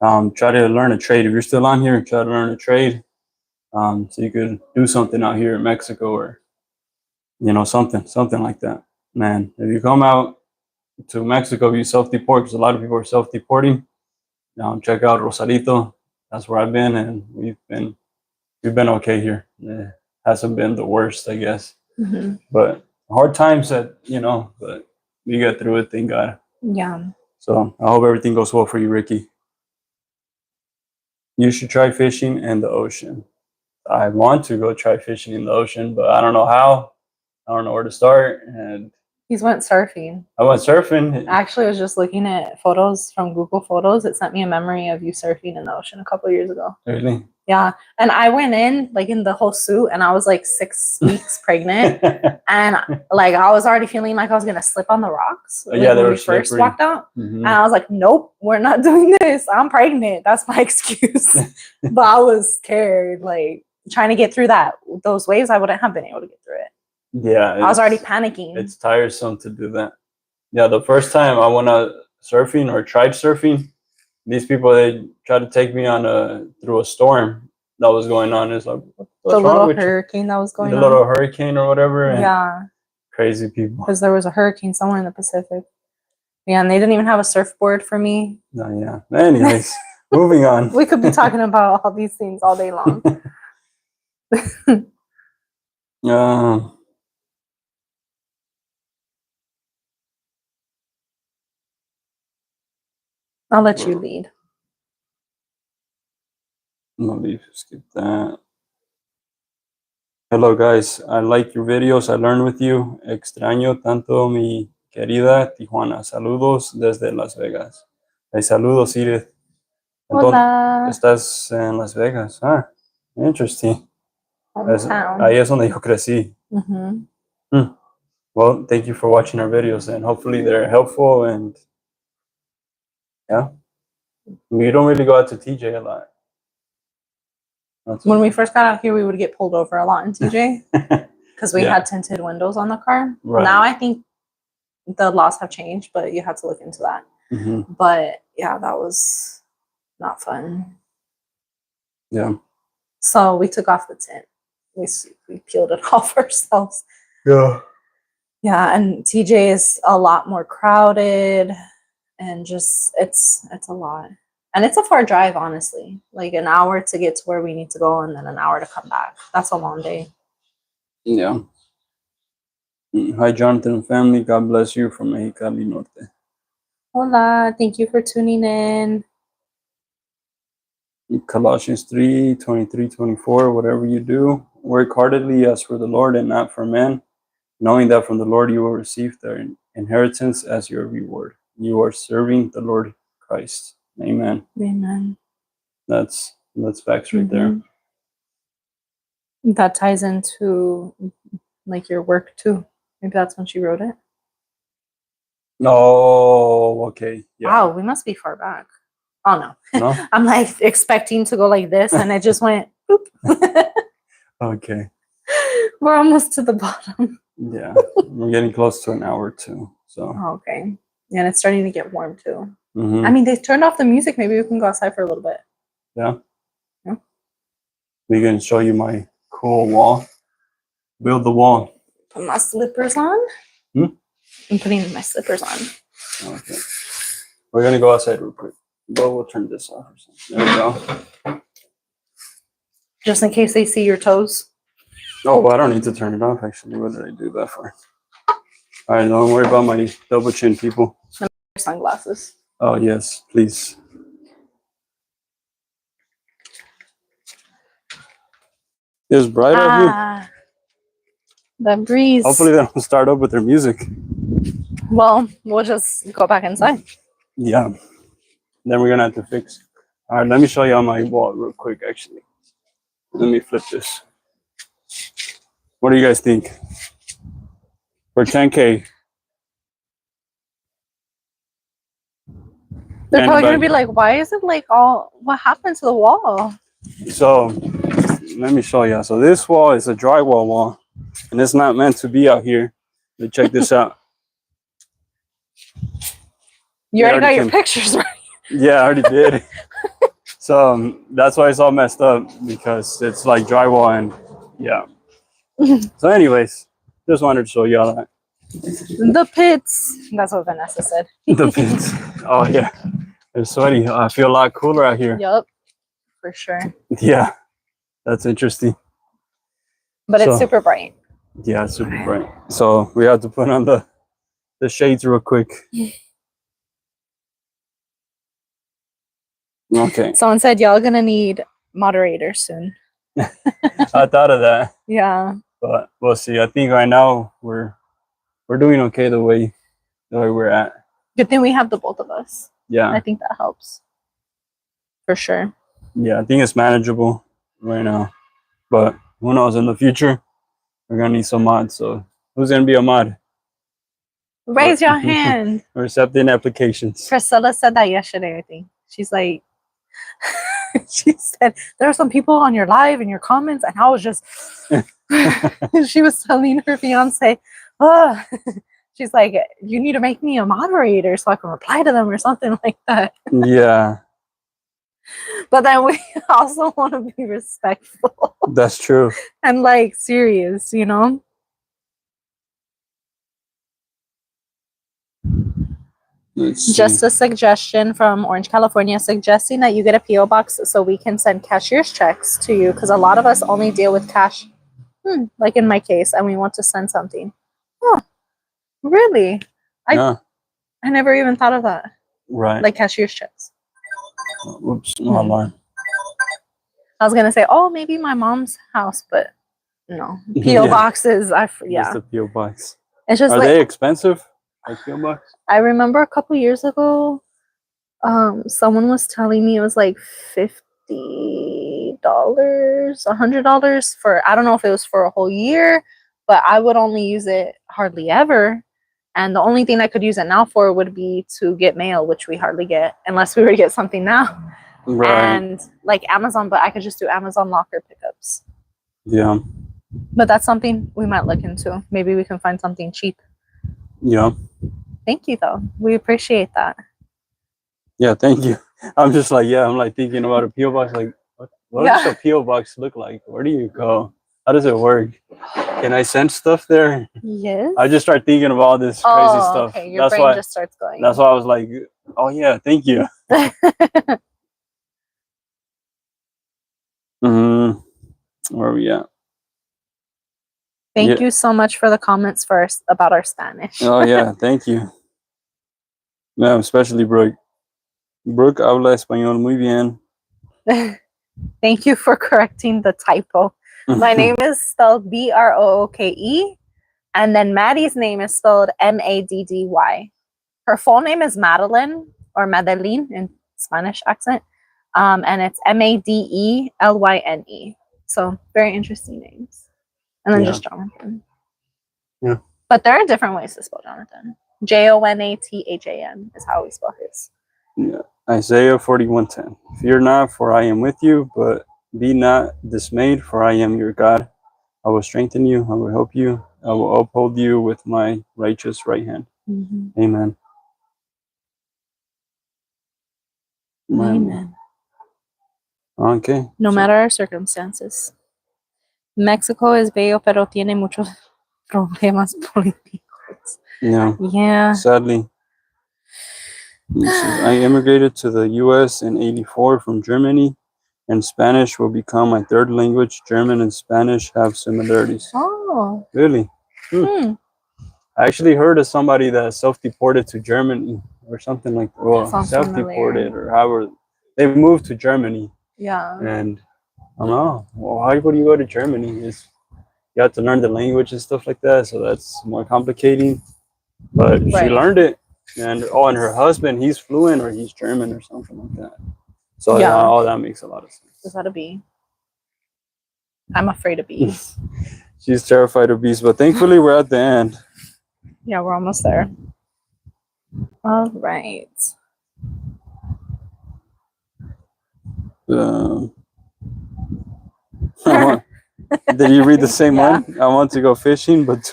and try to learn a trade. If you're still on here, try to learn a trade, so you could do something out here in Mexico, or you know, something like that. Man, if you come out to Mexico, you self-deport, because a lot of people are self-deporting. Check out Rosarito. That's where I've been, and we've been okay here. It hasn't been the worst, I guess. But hard times that, you know, but we get through it, thank God. Yeah. So I hope everything goes well for you, Ricky. You should try fishing in the ocean. I want to go try fishing in the ocean, but I don't know how. I don't know where to start. And he's went surfing. I went surfing. Actually, I was just looking at photos from Google Photos. It sent me a memory of you surfing in the ocean a couple of years ago. Really? Yeah. And I went in like in the whole suit, and I was like 6 weeks pregnant. And like I was already feeling like I was going to slip on the rocks. Like, when we first walked out. And I was like, nope, we're not doing this. I'm pregnant. That's my excuse. But I was scared, like trying to get through those waves. I wouldn't have been able to get through it. Yeah. I was already panicking. It's tiresome to do that. Yeah. The first time I went out surfing or tried surfing, these people, they tried to take me through a storm that was going on. It's like, what's the little hurricane that was going on. The little hurricane or whatever. Yeah. Crazy people. Because there was a hurricane somewhere in the Pacific. Yeah, and they didn't even have a surfboard for me. No, yeah. Anyways, moving on. We could be talking about all these things all day long. I'll let you lead. No, skip that. Hello guys, I like your videos. I learn with you. Extraño tanto mi querida Tijuana. Saludos desde Las Vegas. Hey, saludos, Edith. Entonces, Hola. estás en Las Vegas. Ah, interesting. Hometown. Ahí es donde yo crecí. Mhm. Well, thank you for watching our videos, and hopefully they're helpful. And yeah, we don't really go out to TJ a lot. When we first got out here, we would get pulled over a lot in TJ because we had tinted windows on the car. Right. Now I think the laws have changed, but you have to look into that. Mm-hmm. But yeah, that was not fun. Yeah. So we took off the tint. We peeled it off ourselves. Yeah. Yeah, and TJ is a lot more crowded, and just it's a lot. And it's a far drive, honestly. Like an hour to get to where we need to go, and then an hour to come back. That's a long day. Yeah. Hi, Jonathan and family. God bless you from Mexicali Norte. Hola, thank you for tuning in. Colossians 3, 23, 24, whatever you do, work heartedly as for the Lord and not for men, knowing that from the Lord you will receive the inheritance as your reward. You are serving the Lord Christ. Amen. Amen. That's facts right there. That ties into like your work too. Maybe that's when she wrote it. Oh, okay. Yeah. Wow, we must be far back. Oh no. No? I'm like expecting to go like this, and it just went boop. Okay. We're almost to the bottom. Yeah. We're getting close to an hour too. So okay. And it's starting to get warm too. Mm-hmm. I mean, they turned off the music. Maybe we can go outside for a little bit. Yeah. Yeah. We can show you my cool wall. Build the wall. Put my slippers on. I'm putting my slippers on. Okay. We're gonna go outside real quick. But we'll turn this off or something. There we go. Just in case they see your toes. Oh, well, I don't need to turn it off actually. What did I do that for? Alright, don't worry about my double chin, people. Sunglasses. Oh yes, please. It's bright out here. The breeze. Hopefully they don't start up with their music. Well, we'll just go back inside. Yeah. Then we're gonna have to fix. Alright, let me show you on my wall real quick actually. Let me flip this. What do you guys think? For 10K. They're probably gonna be like, why is it like all what happened to the wall? So let me show you. So this wall is a drywall wall, and it's not meant to be out here. But check this out. You already got your pictures right. Yeah, I already did. So that's why it's all messed up, because it's like drywall, and yeah. So anyways, just wanted to show y'all that. The pits. That's what Vanessa said. The pits. Oh yeah. It's sweaty. I feel a lot cooler out here. Yup. For sure. Yeah. That's interesting. But it's super bright. Yeah, it's super bright. So we have to put on the shades real quick. Okay. Someone said y'all gonna need moderators soon. I thought of that. Yeah. But we'll see. I think right now we're doing okay the way we're at. Good thing we have the both of us. Yeah. I think that helps. For sure. Yeah, I think it's manageable right now. But who knows, in the future we're gonna need some mods. So who's gonna be a mod? Raise your hand. We're accepting applications. Priscilla said that yesterday, I think. She's like, she said, there are some people on your live and your comments, and I was just, she was telling her fiance, oh, she's like, you need to make me a moderator so I can reply to them or something like that. Yeah. But then we also want to be respectful. That's true. And like serious, you know? Just a suggestion from Orange, California, suggesting that you get a P.O. box so we can send cashier's checks to you, because a lot of us only deal with cash, like in my case, and we want to send something. Oh, really? I never even thought of that. Right. Like cashier's checks. Oops, no alarm. I was gonna say, oh, maybe my mom's house, but no. PO boxes. Just a PO box. It's just Are like, they expensive? Like PO box? I remember a couple years ago, someone was telling me it was like $50, $100 for, I don't know if it was for a whole year, but I would only use it hardly ever. And the only thing I could use it now for would be to get mail, which we hardly get unless we were to get something now. Right. And like Amazon, but I could just do Amazon locker pickups. Yeah. But that's something we might look into. Maybe we can find something cheap. Yeah. Thank you, though. We appreciate that. Yeah, thank you. I'm just like, I'm like thinking about a PO box. Like, what does a PO box look like? Where do you go? How does it work? Can I send stuff there? Yes. I just start thinking of all this crazy stuff. Okay. Your brain just starts going. That's why I was like, oh yeah, thank you. Where are we at? Thank you so much for the comments first about our Spanish. Oh yeah, thank you. Yeah, especially Brooke. Brooke habla español muy bien. Thank you for correcting the typo. My name is spelled Brooke, and then Maddie's name is spelled Maddy. Her full name is Madeline or Madeline in Spanish accent, and it's Madelyne. So very interesting names. And then just Jonathan. Yeah. But there are different ways to spell Jonathan. Jonathan is how we spell his. Yeah. Isaiah 41:10. Fear not, for I am with you, but be not dismayed, for I am your God. I will strengthen you, I will help you, I will uphold you with my righteous right hand. Mm-hmm. Amen. Amen. Okay. No matter our circumstances. Mexico es bello, pero tiene muchos problemas políticos. Yeah. Sadly. I immigrated to the U.S. in '84 from Germany, and Spanish will become my third language. German and Spanish have similarities. Oh. Really? I actually heard of somebody that self-deported to Germany or something like that. Well, self-deported or however. They moved to Germany. Yeah. And I don't know. Well, how would you go to Germany? You have to learn the language and stuff like that, so that's more complicating. But she learned it. And her husband, he's fluent or he's German or something like that. So that makes a lot of sense. There's gotta be. I'm afraid of bees. She's terrified of bees, but thankfully we're at the end. Yeah, we're almost there. All right. Did you read the same one? I want to go fishing, but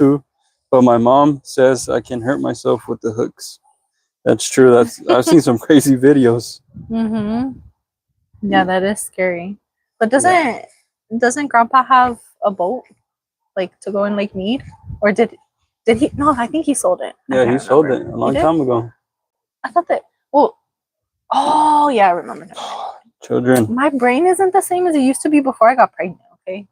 my mom says I can hurt myself with the hooks. That's true. I've seen some crazy videos. Yeah, that is scary. But doesn't Grandpa have a boat, like to go in Lake Mead, or did he? No, I think he sold it. Yeah, he sold it a long time ago. I thought that. Well, oh yeah, I remember that. Children. My brain isn't the same as it used to be before I got pregnant. Okay.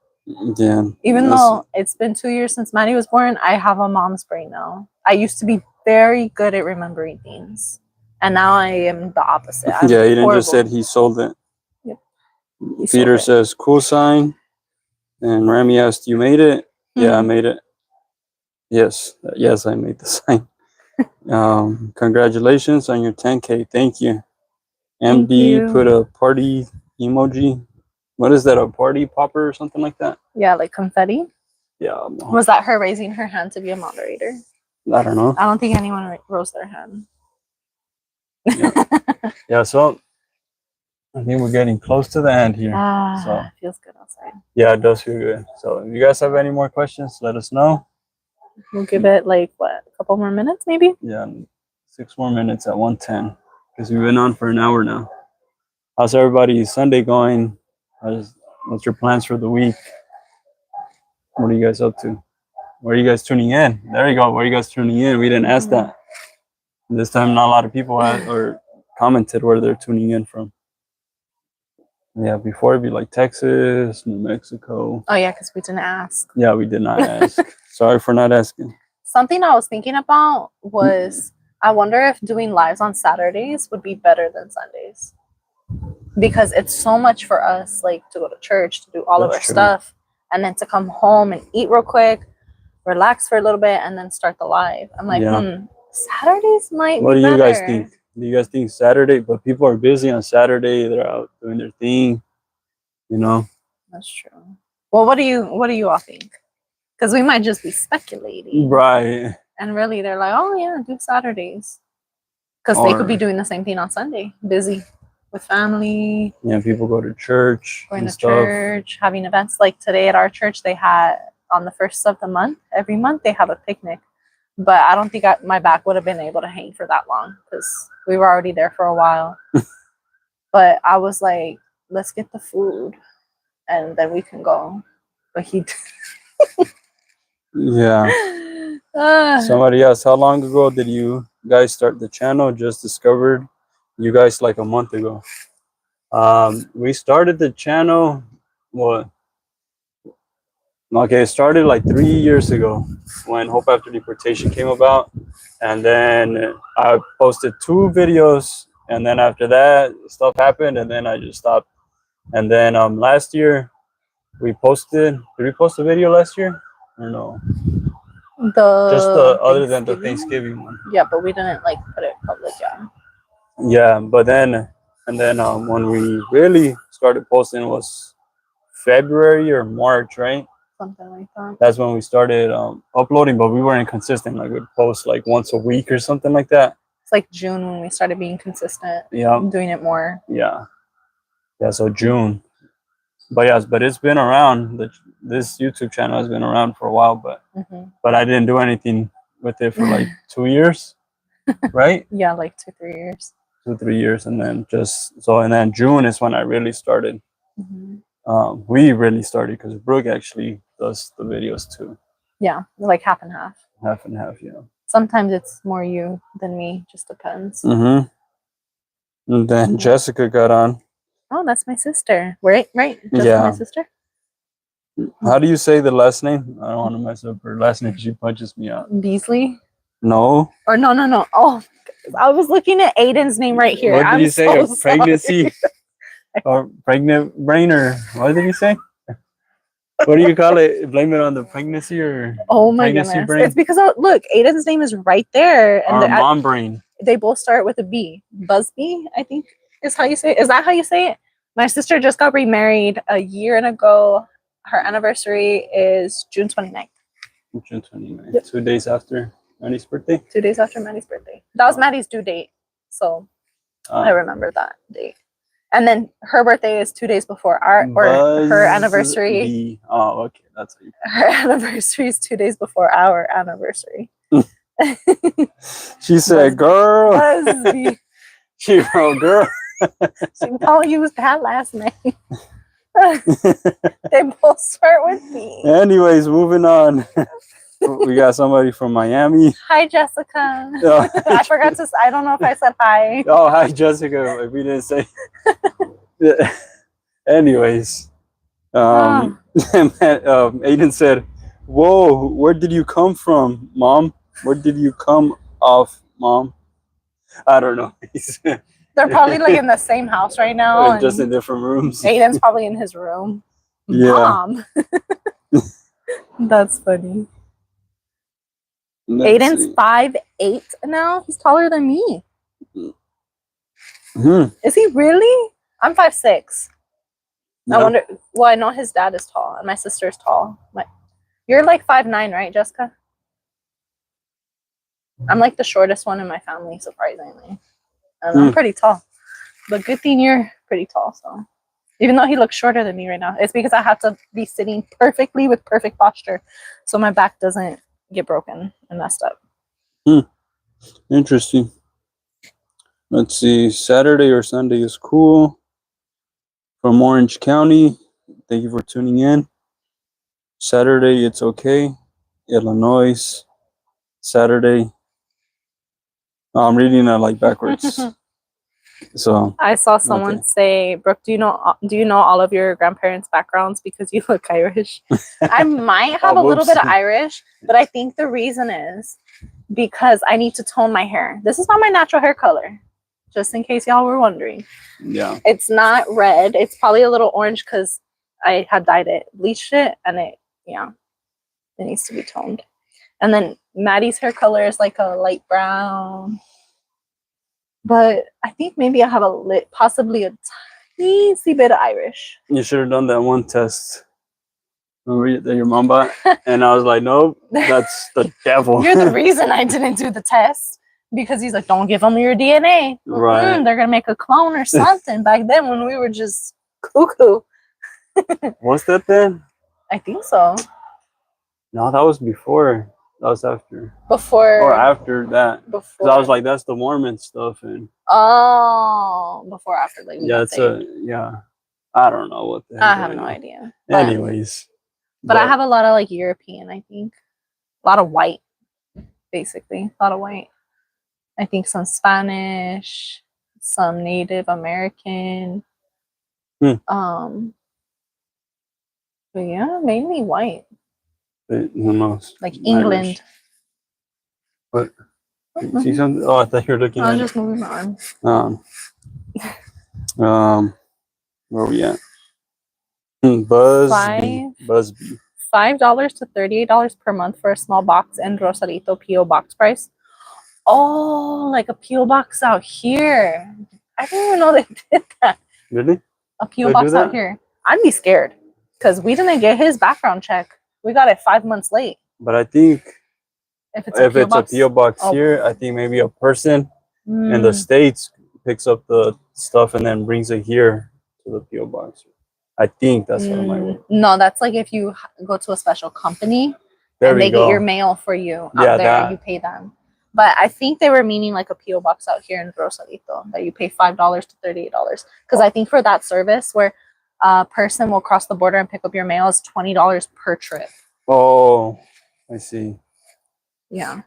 Yeah. Even though it's been 2 years since Maddie was born, I have a mom's brain now. I used to be very good at remembering things, and now I am the opposite. Aiden just said he sold it. Yep. Peter says cool sign, and Rami asked, "You made it?" Yeah, I made it. Yes, I made the sign. Congratulations on your 10K. Thank you. MB put a party emoji. What is that? A party popper or something like that? Yeah, like confetti. Yeah. Was that her raising her hand to be a moderator? I don't know. I don't think anyone rose their hand. Yeah. So I think we're getting close to the end here. So it feels good outside. Yeah, it does feel good. So if you guys have any more questions, let us know. We'll give it like a couple more minutes, maybe. Yeah, 6 more minutes at 1:10 because we've been on for an hour now. How's everybody's Sunday going? What's your plans for the week? What are you guys up to? Where are you guys tuning in? There you go. Where are you guys tuning in? We didn't ask that. This time, not a lot of people or commented where they're tuning in from. Yeah, before it'd be like Texas, New Mexico. Oh yeah, because we didn't ask. Yeah, we did not ask. Sorry for not asking. Something I was thinking about was I wonder if doing lives on Saturdays would be better than Sundays. because it's so much for us, like to go to church, to do all of our That's true. stuff, and then to come home and eat real quick, relax for a little bit, and then start the live. I'm like, Saturdays might What be do you better. guys think? Do you guys think Saturday? But people are busy on Saturday. They're out doing their thing. You know. That's true. Well, what do you all think? Because we might just be speculating, Right. and really they're like, oh yeah, do Saturdays, because they could be doing the same thing on Sunday, busy with family. Yeah, people go to church. Going to church, having events. Like today at our church, they had on the first of the month, every month they have a picnic. But I don't think my back would have been able to hang for that long because we were already there for a while. But I was like, let's get the food and then we can go. But he Yeah. Somebody asked, how long ago did you guys start the channel? Just discovered you guys like a month ago. We started the channel, it started like 3 years ago when Hope After Deportation came about. And then I posted 2 videos, and then after that stuff happened, and then I just stopped. And then last year did we post a video last year or no? Just other than the Thanksgiving one. Yeah, but we didn't like put it public. Yeah, but then when we really started posting was February or March, right? Something like that. That's when we started uploading, but we weren't consistent. Like we'd post like once a week or something like that. It's like June when we started being consistent. Yeah, doing it more. Yeah. So June. But it's been around. This YouTube channel has been around for a while, but I didn't do anything with it for like 2 years, right? Yeah, like 2-3 years. 2-3 years, and then and then June is when I really started. We really started because Brooke actually does the videos too. Yeah, like half and half. Half and half, yeah. Sometimes it's more you than me, just depends. And then Jessica got on. Oh, that's my sister. Right. Jessica, my sister. How do you say the last name? I don't want to mess up her last name. She punches me out. Beasley? No. Or no. Oh, I was looking at Aiden's name right here. What did you say? A pregnancy? Or pregnant brainer? What did you say? What do you call it? Blame it on the pregnancy or pregnancy goodness. Brain? It's because look, Aiden's name is right there, and mom brain. They both start with a B. Busby, I think is how you say it. Is that how you say it? My sister just got remarried a year ago. Her anniversary is June 29th. June 29th. Yep. 2 days after Maddie's birthday. 2 days after Maddie's birthday. That was Maddie's due date, so I remember that date. And then her birthday is 2 days before her anniversary. Oh, okay, that's how you. Her anniversary is 2 days before our anniversary. She said, "Girl." She wrote, "Girl." She don't use that last name. They both start with B. Anyways, moving on. We got somebody from Miami. Hi, Jessica. I forgot to. I don't know if I said hi. Oh, hi, Jessica. If we didn't say. Anyways, Aiden said, "Whoa, where did you come from, Mom? Where did you come off, Mom?" I don't know. They're probably like in the same house right now, just in different rooms. Aiden's probably in his room. Yeah. Mom. That's funny. Aiden's 5'8" now. He's taller than me. Is he really? I'm 5'6". Yeah. I wonder. Well, I know his dad is tall and my sister's tall. You're like 5'9", right, Jessica? I'm like the shortest one in my family, surprisingly. And I'm pretty tall. But good thing you're pretty tall. So even though he looks shorter than me right now, it's because I have to be sitting perfectly with perfect posture so my back doesn't get broken and messed up. Interesting. Let's see. Saturday or Sunday is cool. From Orange County. Thank you for tuning in. Saturday, it's okay. Illinois. Saturday. I'm reading it like backwards. So I saw someone say, Brooke, do you know all of your grandparents' backgrounds because you look Irish? I might have a little bit of Irish, but I think the reason is because I need to tone my hair. This is not my natural hair color. just in case y'all were wondering. Yeah. It's not red. It's probably a little orange because I had dyed it, bleached it, and it needs to be toned. And then Maddie's hair color is like a light brown. But I think maybe I have possibly a teensy bit of Irish. You should have done that one test. Remember that your mom bought? And I was like, nope, that's the devil. You're the reason I didn't do the test. Because he's like, don't give them your DNA. Right. They're going to make a clone or something. Back then when we were just cuckoo. What's that then? I think so. No, that was before. That was after. Before. Or after that. Before. Because I was like, that's the Mormon stuff. And before, after. Like, yeah, I don't know what the heck. I have no idea. Anyways. But I have a lot of like European, I think. A lot of white, basically. A lot of white. I think some Spanish, some Native American. But yeah, mainly white. But who knows? Like England. Irish. What? See something? Oh, I thought you were looking at it. I was just moving my arm. Where are we at? Busby. $5 to $38 per month for a small box and Rosarito P.O. box price. Oh, like a P.O. box out here. I didn't even know they did that. Really? A P.O. box out here. I'd be scared because we didn't get his background check. We got it 5 months late. But I think if it's a P.O. box here, I think maybe a person in the States picks up the stuff and then brings it here to the P.O. box. I think that's what it might work. No, that's like if you go to a special company and they get your mail for you out there, you pay them. But I think they were meaning like a P.O. box out here in Rosarito that you pay $5 to $38. Because I think for that service where a person will cross the border and pick up your mail is $20 per trip. Oh, I see. Yeah.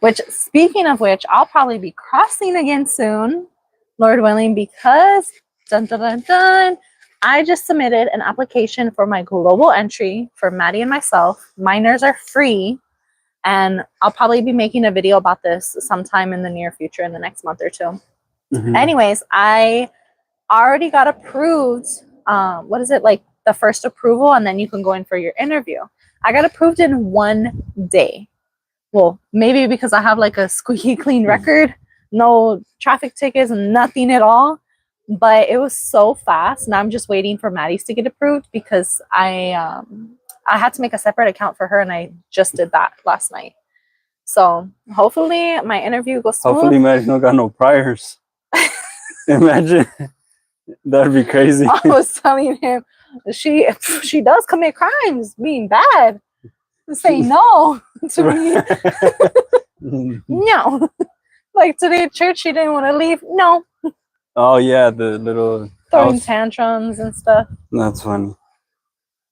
Which, speaking of which, I'll probably be crossing again soon, Lord willing, because dun dun dun dun. I just submitted an application for my global entry for Maddie and myself. Minors are free. And I'll probably be making a video about this sometime in the near future, in the next month or two. Anyways, I already got approved. What is it? Like the first approval, and then you can go in for your interview. I got approved in 1 day. Well, maybe because I have like a squeaky clean record. No traffic tickets, nothing at all. But it was so fast. Now I'm just waiting for Maddie's to get approved because I had to make a separate account for her, and I just did that last night. So hopefully my interview goes smooth. Hopefully Maddie's not got no priors. Imagine. That'd be crazy. I was telling him she does commit crimes, being bad. Say no to me. No. Like today at church, she didn't want to leave. No. Oh yeah, the little throwing tantrums and stuff. That's funny.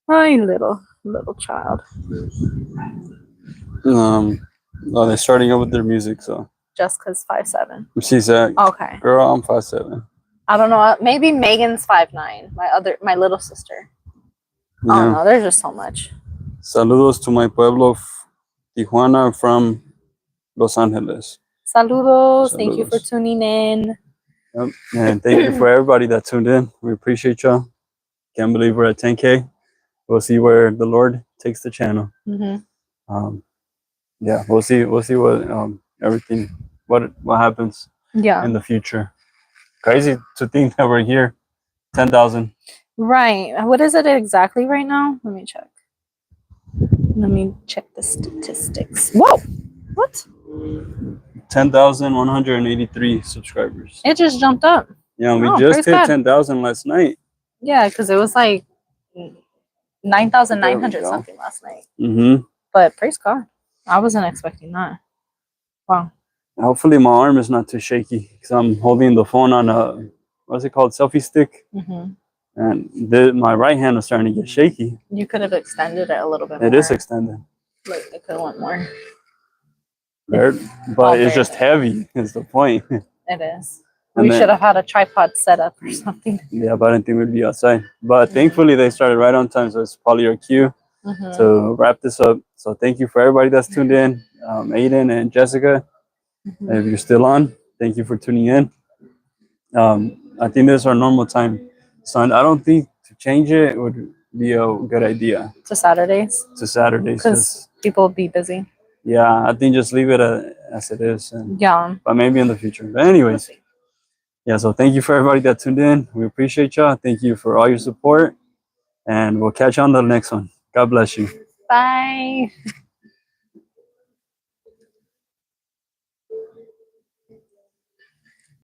My little child. Oh, they're starting up with their music, so. Jessica's 5'7". She's okay. Girl, I'm 5'7". I don't know. Maybe Megan's 5'9". My little sister. Yeah. I don't know. There's just so much. Saludos to my pueblo, Tijuana, from Los Angeles. Saludos. Thank you for tuning in. Yep. And thank you for everybody that tuned in. We appreciate y'all. Can't believe we're at 10K. We'll see where the Lord takes the channel. Yeah, we'll see what everything what happens in the future. Crazy to think that we're here. 10,000. Right. What is it exactly right now? Let me check the statistics. Whoa. What? 10,183 subscribers. It just jumped up. Yeah, we just hit 10,000 last night. Yeah, because it was like 9,900 something last night. But praise God. I wasn't expecting that. Wow. Hopefully my arm is not too shaky because I'm holding the phone on a, what's it called, selfie stick. And my right hand was starting to get shaky. You could have extended it a little bit more. It is extended. Like, it could have went more. But it's just heavy is the point. It is. We should have had a tripod set up or something. Yeah, but I didn't think we'd be outside. But thankfully they started right on time, so it's probably our cue to wrap this up. So thank you for everybody that's tuned in. Aiden and Jessica, if you're still on, thank you for tuning in. I think this is our normal time. So I don't think to change it would be a good idea. To Saturdays? To Saturdays. Because people will be busy. Yeah, I think just leave it as it is. And, yeah. But maybe in the future. But anyways. Yeah, so thank you for everybody that tuned in. We appreciate y'all. Thank you for all your support. And we'll catch you on the next one. God bless you. Bye.